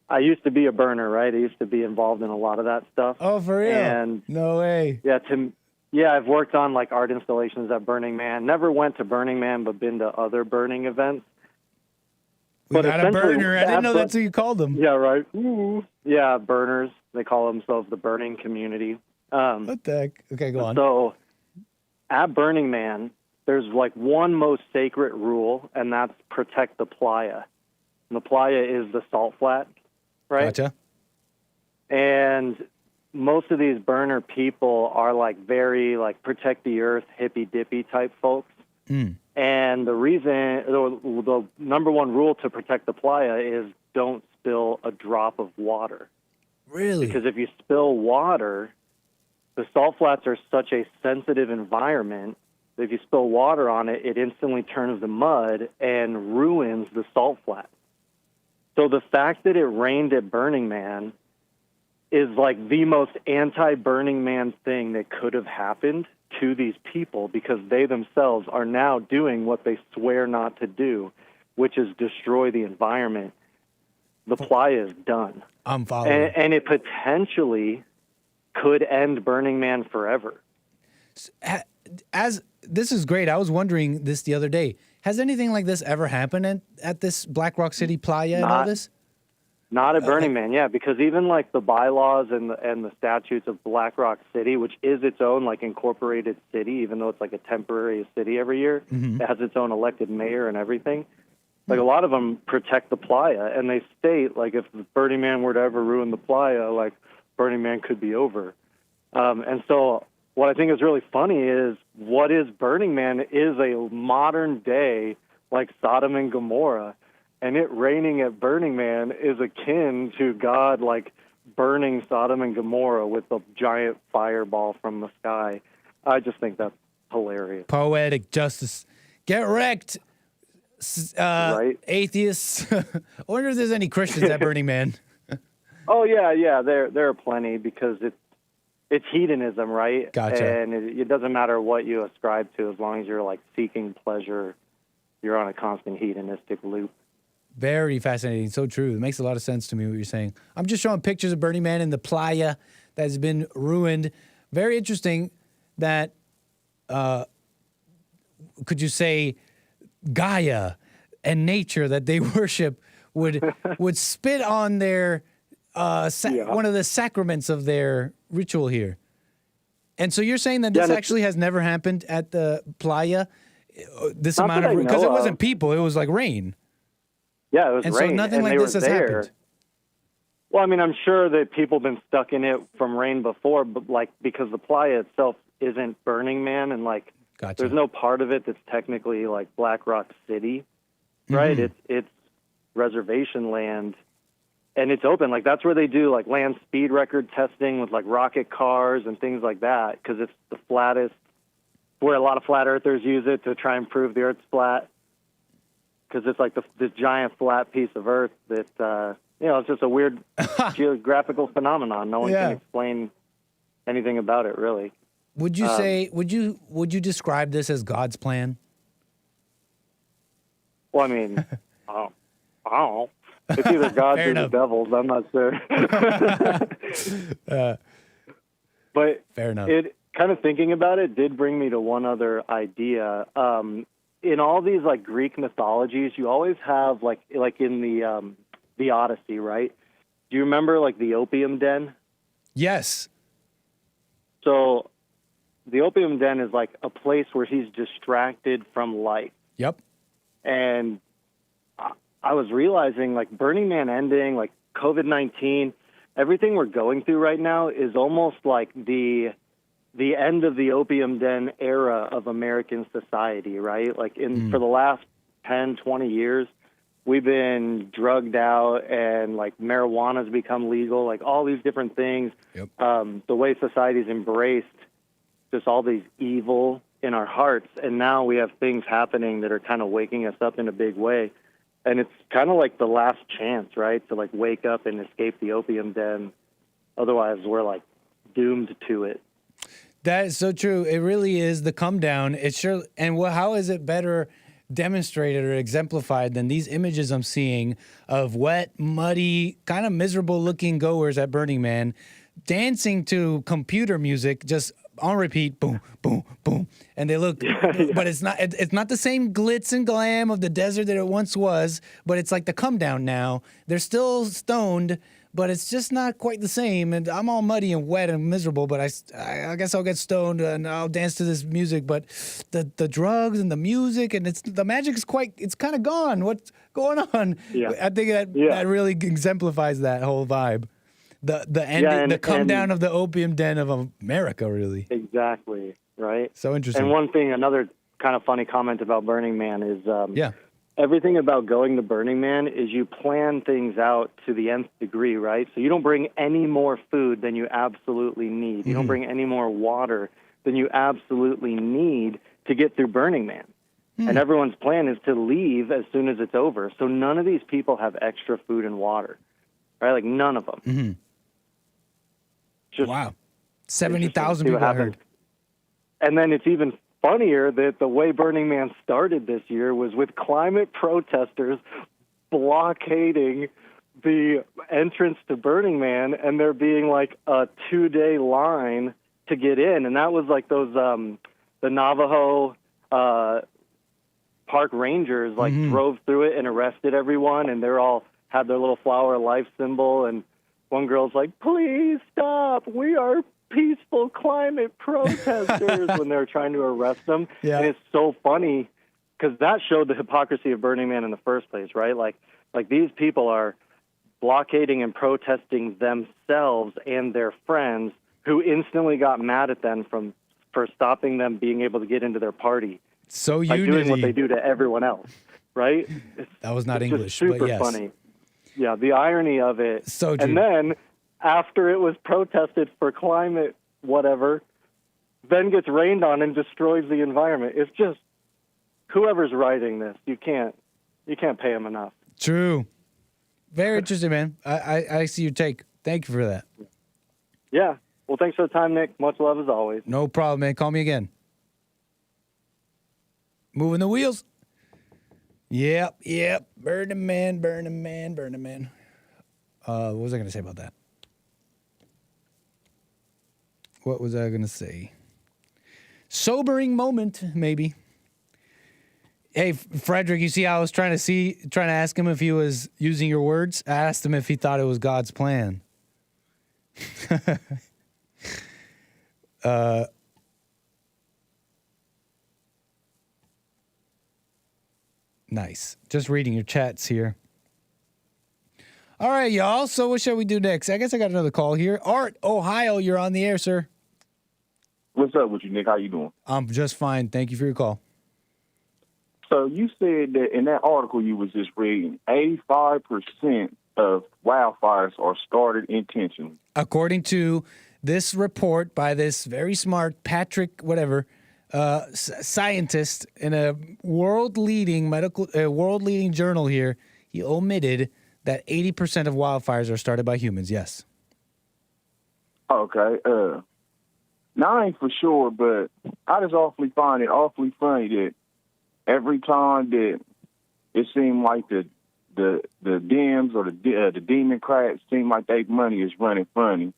I used to be a burner, right? I used to be involved in a lot of that stuff. Oh, for real? And no way. Yeah, I've worked on like art installations at Burning Man. Never went to Burning Man, but been to other burning events. We got a burner. I didn't know that's what you called them. Yeah, right. Ooh. Yeah, burners. They call themselves the burning community. What the heck? Okay, go on. So at Burning Man, there's like one most sacred rule, and that's protect the playa. And the playa is the salt flat, right? Gotcha. And most of these burner people are like very like protect the earth, hippy dippy type folks. Mm. And the reason, the number one rule to protect the playa is don't spill a drop of water. Really? Because if you spill water, the salt flats are such a sensitive environment that if you spill water on it, it instantly turns to mud and ruins the salt flat. So the fact that it rained at Burning Man is like the most anti-Burning Man thing that could have happened to these people, because they themselves are now doing what they swear not to do, which is destroy the environment. The playa is done. I'm following. And it potentially could end Burning Man forever. As this is great. I was wondering this the other day. Has anything like this ever happened at this Black Rock City playa and all this? Not at Burning Man, yeah, because even like the bylaws and the statutes of Black Rock City, which is its own like incorporated city, even though it's like a temporary city every year, Mm-hmm. it has its own elected mayor and everything. Like a lot of them protect the playa, and they state like if Burning Man were to ever ruin the playa, like Burning Man could be over. And so what I think is really funny is what is Burning Man is a modern day like Sodom and Gomorrah. And it raining at Burning Man is akin to God, like, burning Sodom and Gomorrah with a giant fireball from the sky. I just think that's hilarious. Poetic justice. Get wrecked, right? Atheists. I wonder if there's any Christians at Burning Man. Oh, yeah. There are plenty because it's hedonism, right? Gotcha. And it doesn't matter what you ascribe to as long as you're, like, seeking pleasure. You're on a constant hedonistic loop. Very fascinating. So true. It makes a lot of sense to me what you're saying. I'm just showing pictures of Burning Man in the playa that's been ruined. Very interesting that, could you say, Gaia and nature that they worship would spit on their one of the sacraments of their ritual here. And so you're saying that this actually has never happened at the playa? This amount of, because it wasn't people, it was like rain. Yeah, it was and rain. So nothing and like this has happened. Well, I mean, I'm sure that people have been stuck in it from rain before, but like because the playa itself isn't Burning Man, and like there's no part of it that's technically like Black Rock City, right? It's reservation land, and it's open. Like that's where they do like land speed record testing with like rocket cars and things like that, because it's the flattest. Where a lot of flat earthers use it to try and prove the Earth's flat, because it's like this giant flat piece of Earth that. It's just a weird geographical phenomenon. No one can explain anything about it, really. Would you say? Would you describe this as God's plan? Well, I mean, I don't know. It's either God's or the devil's. I'm not sure. But fair enough. It kind of thinking about it did bring me to one other idea. In all these like Greek mythologies, you always have like in the Odyssey, right? Do you remember like the opium den? Yes. So the opium den is like a place where he's distracted from life. Yep. And I was realizing like Burning Man ending, like COVID-19, everything we're going through right now is almost like the end of the opium den era of American society, right? Like for the last 10, 20 years, we've been drugged out, and like marijuana's become legal, like all these different things. Yep. The way society's embraced just all these evil in our hearts, and now we have things happening that are kind of waking us up in a big way. And it's kind of like the last chance, right, to like wake up and escape the opium den. Otherwise, we're like doomed to it. That is so true. It really is the come down. It's sure. And how is it better demonstrated or exemplified than these images I'm seeing of wet, muddy, kind of miserable looking goers at Burning Man dancing to computer music just on repeat, boom, boom, boom. And they look, but it's not the same glitz and glam of the desert that it once was, but it's like the come down now. They're still stoned, but it's just not quite the same. And I'm all muddy and wet and miserable, but I guess I'll get stoned and I'll dance to this music. But the drugs and the music and the magic is it's kind of gone. What's going on? Yeah. I think that really exemplifies that whole vibe. The ending, the come down of the opium den of America, really. Exactly, right? So interesting. And one thing, another kind of funny comment about Burning Man is everything about going to Burning Man is you plan things out to the nth degree, right? So you don't bring any more food than you absolutely need. You don't bring any more water than you absolutely need to get through Burning Man. And everyone's plan is to leave as soon as it's over. So none of these people have extra food and water, right? Like none of them. Wow. 70,000 people heard. And then it's even funnier that the way Burning Man started this year was with climate protesters blockading the entrance to Burning Man, and there being like a 2-day line to get in. And that was like those, the Navajo park rangers like drove through it and arrested everyone, and they're all had their little flower of life symbol, and one girl's like, "Please stop, we are peaceful climate protesters," when they were trying to arrest them. Yeah. And it's so funny because that showed the hypocrisy of Burning Man in the first place, right? Like these people are blockading and protesting themselves and their friends, who instantly got mad at them for stopping them being able to get into their party. So by doing what they do to everyone else, right? That was not it's English, just super but yes. funny. Yeah, the irony of it. So true. And then after it was protested for climate whatever, then gets rained on and destroys the environment. It's just whoever's writing this, you can't pay them enough. True. Very interesting, man. I see your take. Thank you for that. Yeah. Well, thanks for the time, Nick. Much love as always. No problem, man. Call me again. Moving the wheels. Yep. Burning Man. What was I going to say about that? What was I going to say? Sobering moment, maybe. Hey, Frederick, you see how I was trying to ask him if he was using your words? I asked him if he thought it was God's plan. Nice. Just reading your chats here. All right, y'all. So what shall we do next? I guess I got another call here. Art, Ohio, you're on the air, sir. What's up with you, Nick? How you doing? I'm just fine. Thank you for your call. So you said that in that article you was just reading, 85% of wildfires are started intentionally. According to this report by this very smart Patrick, whatever, scientist in a world-leading journal here, he omitted that 80% of wildfires are started by humans. Yes. Okay. Now I ain't for sure, but I just find it awfully funny that every time that it seemed like the Dems or the Democrats seem like their money is running funny,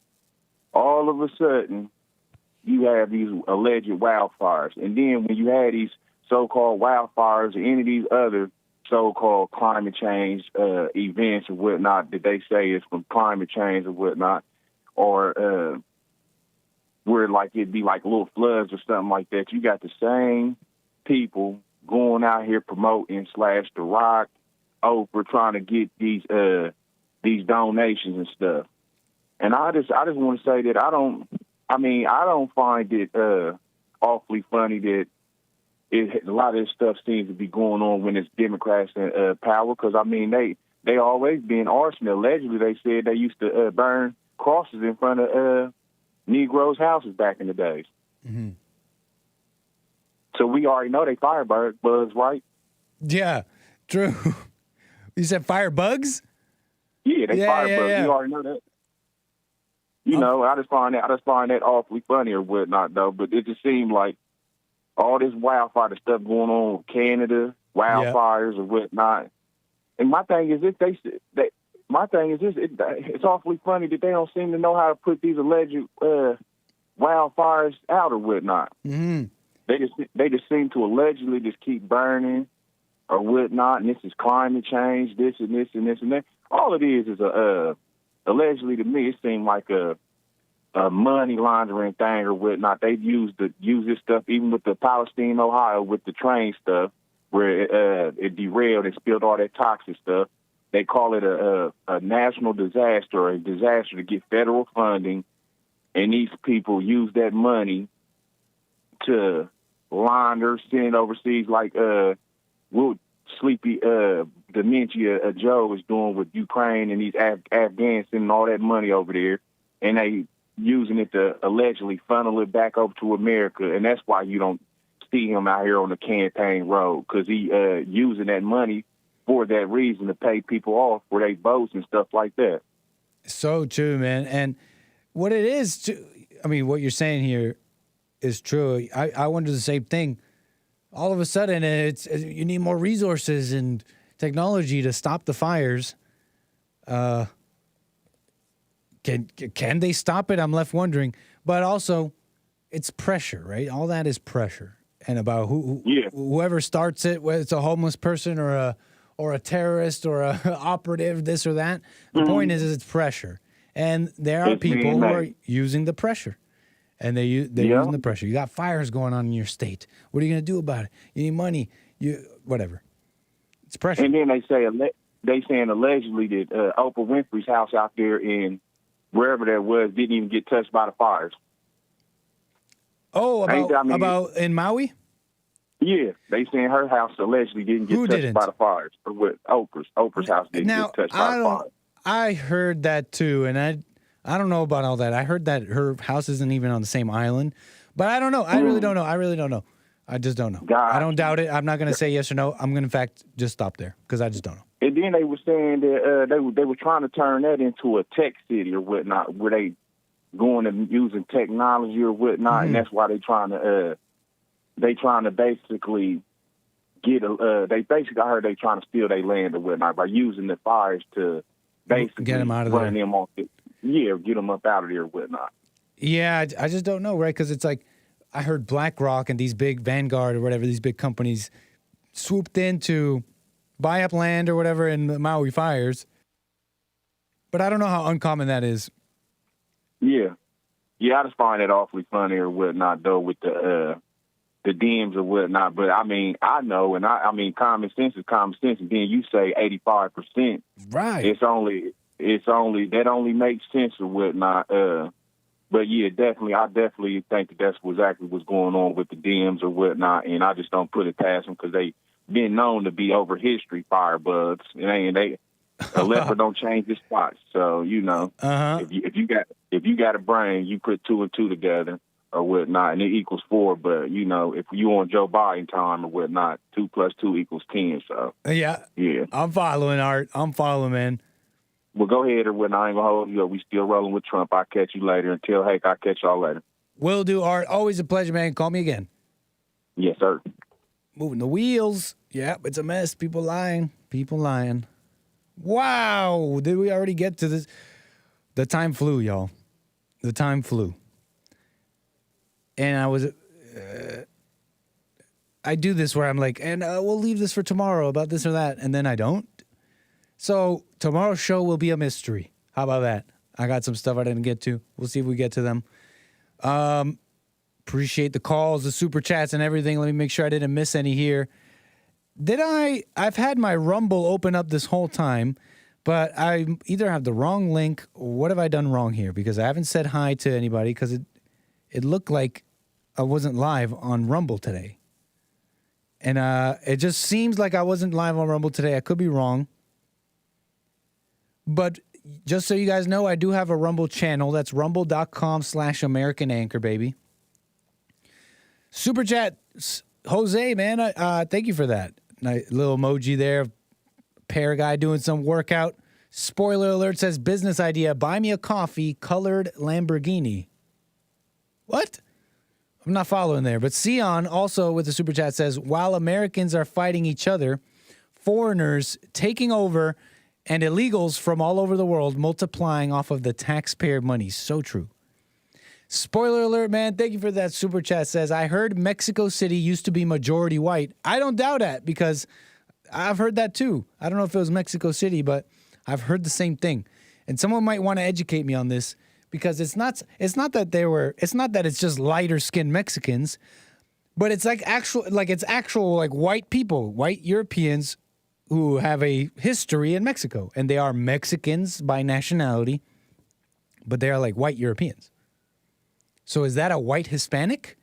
all of a sudden you have these alleged wildfires. And then when you have these so-called wildfires or any of these other so-called climate change events or whatnot that they say is from climate change or whatnot, or where like it'd be like little floods or something like that, you got the same people going out here promoting /The Rock, Oprah, trying to get these donations and stuff. And I just want to say that I don't find it awfully funny that a lot of this stuff seems to be going on when it's Democrats in power, because I mean they always been arson. Allegedly, they said they used to burn crosses in front of Negroes' houses back in the days. Mm-hmm. So we already know they firebugs, right? Yeah, true. You said firebugs? Yeah, they firebugs. Yeah. We already know that. You know, I just find that awfully funny or whatnot, though. But it just seemed like all this wildfire stuff going on with Canada, wildfires or whatnot. And my thing is, it's awfully funny that they don't seem to know how to put these alleged wildfires out or whatnot. Mm-hmm. They just seem to allegedly just keep burning or whatnot, and this is climate change, this and this and this and that. All it is allegedly to me, it seemed like a money laundering thing or whatnot. They've used this stuff even with the Palestine, Ohio, with the train stuff, where it derailed and spilled all that toxic stuff. They call it a national disaster, or a disaster to get federal funding, and these people use that money to launder, send overseas, like what sleepy dementia Joe is doing with Ukraine and these Afghans, sending all that money over there, and they using it to allegedly funnel it back over to America. And that's why you don't see him out here on the campaign road, because he using that money for that reason, to pay people off for their votes and stuff like that. So true, man. And what it is, what you're saying here is true. I wonder the same thing. All of a sudden, you need more resources and technology to stop the fires. Can they stop it? I'm left wondering. But also, it's pressure, right? All that is pressure, and about whoever starts it, whether it's a homeless person or a terrorist or a operative, this or that. The point is it's pressure, and there are people who are using the pressure. And they're using the pressure. You got fires going on in your state. What are you going to do about it? You need money. Whatever. It's pressure. And then they saying allegedly that Oprah Winfrey's house out there in wherever that was didn't even get touched by the fires. Oh, about in Maui? Yeah, they saying her house allegedly didn't get touched by the fires. Or what? Oprah's house didn't get touched by the fires. I heard that too, and I don't know about all that. I heard that her house isn't even on the same island, but I don't know. I really don't know. I just don't know. I don't doubt it. I'm not going to say yes or no. I'm going to, in fact, just stop there because I just don't know. And then they were saying that they were trying to turn that into a tech city or whatnot, where they going and using technology or whatnot, and that's why they trying to basically get I heard they trying to steal their land or whatnot by using the fires to basically get them out of run there. them off. Get them up out of there or whatnot. Yeah, I just don't know, right? Because it's like I heard BlackRock and these big Vanguard or whatever, these big companies swooped in to buy up land or whatever in the Maui fires. But I don't know how uncommon that is. Yeah, I just find it awfully funny or whatnot, though, with the Dems or whatnot. But I mean, I know, and I mean, common sense is common sense. And then you say 85%. Right. It's only that only makes sense or whatnot. But yeah, I definitely think that's exactly what's going on with the Dems or whatnot, and I just don't put it past them because they been known to be over history firebugs, and a leopard don't change his spots. So if you got a brain, you put 2 and 2 together or whatnot, and it equals 4. But if you on Joe Biden time or whatnot, 2 + 2 = 10. So yeah, yeah, I'm following, Art. I'm following, man. Well, go ahead or whatnot. I ain't gonna hold you up. We still rolling with Trump. I'll catch you later. Until Hake, I'll catch y'all later. Will do, Art. Always a pleasure, man. Call me again. Yes, sir. Moving the wheels. Yeah, it's a mess. People lying. Wow. Did we already get to this? The time flew, y'all. The time flew. And I do this where I'm like, and we'll leave this for tomorrow about this or that. And then I don't. So tomorrow's show will be a mystery. How about that? I got some stuff I didn't get to. We'll see if we get to them. Appreciate the calls, the super chats, and everything. Let me make sure I didn't miss any here. I've had my Rumble open up this whole time, but I either have the wrong link or what have I done wrong here? Because I haven't said hi to anybody because it looked like I wasn't live on Rumble today. And it just seems like I wasn't live on Rumble today. I could be wrong. But just so you guys know, I do have a Rumble channel. That's rumble.com/American Anchor, baby. Super chat, Jose, man. Thank you for that. Nice little emoji there. Pear guy doing some workout. Spoiler alert says business idea. Buy me a coffee, colored Lamborghini. What? I'm not following there. But Sion also with the super chat says, while Americans are fighting each other, foreigners taking over and illegals from all over the world multiplying off of the taxpayer money. So true. Spoiler alert, man. Thank you for that super chat. Says, I heard Mexico City used to be majority white. I don't doubt that because I've heard that too. I don't know if it was Mexico City, but I've heard the same thing. And someone might want to educate me on this because it's not that it's just lighter skinned Mexicans, but it's like actual white people, white Europeans who have a history in Mexico, and they are Mexicans by nationality, but they are like white Europeans. So is that a white Hispanic?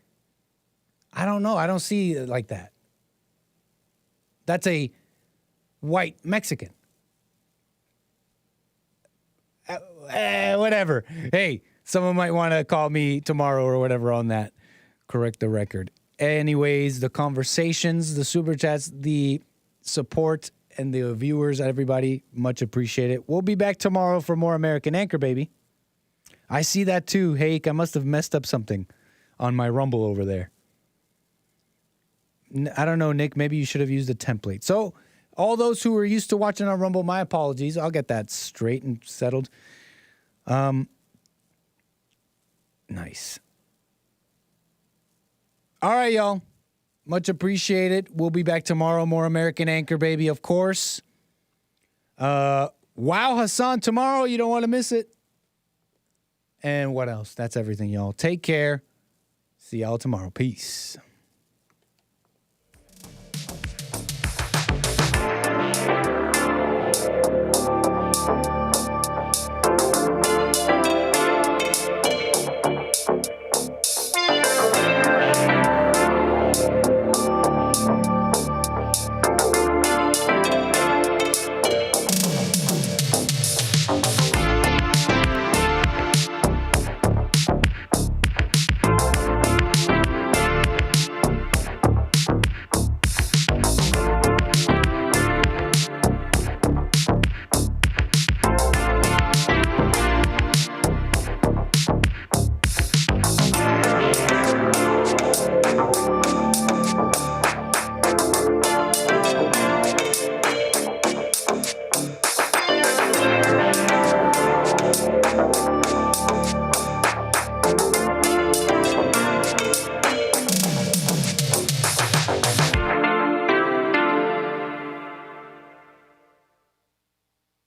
I don't know. I don't see it like that. That's a white Mexican. Whatever. Hey, someone might want to call me tomorrow or whatever on that. Correct the record. Anyways, the conversations, the super chats, the support, and the viewers, everybody, much appreciated. We'll be back tomorrow for more American Anchor, baby. I see that too. Hake, I must have messed up something on my Rumble over there. I don't know, Nick. Maybe you should have used a template. So, all those who are used to watching on Rumble, my apologies. I'll get that straight and settled. Nice. All right, y'all. Much appreciated. We'll be back tomorrow. More American Anchor, baby, of course. Wow, Hassan, tomorrow. You don't want to miss it. And what else? That's everything, y'all. Take care. See y'all tomorrow. Peace.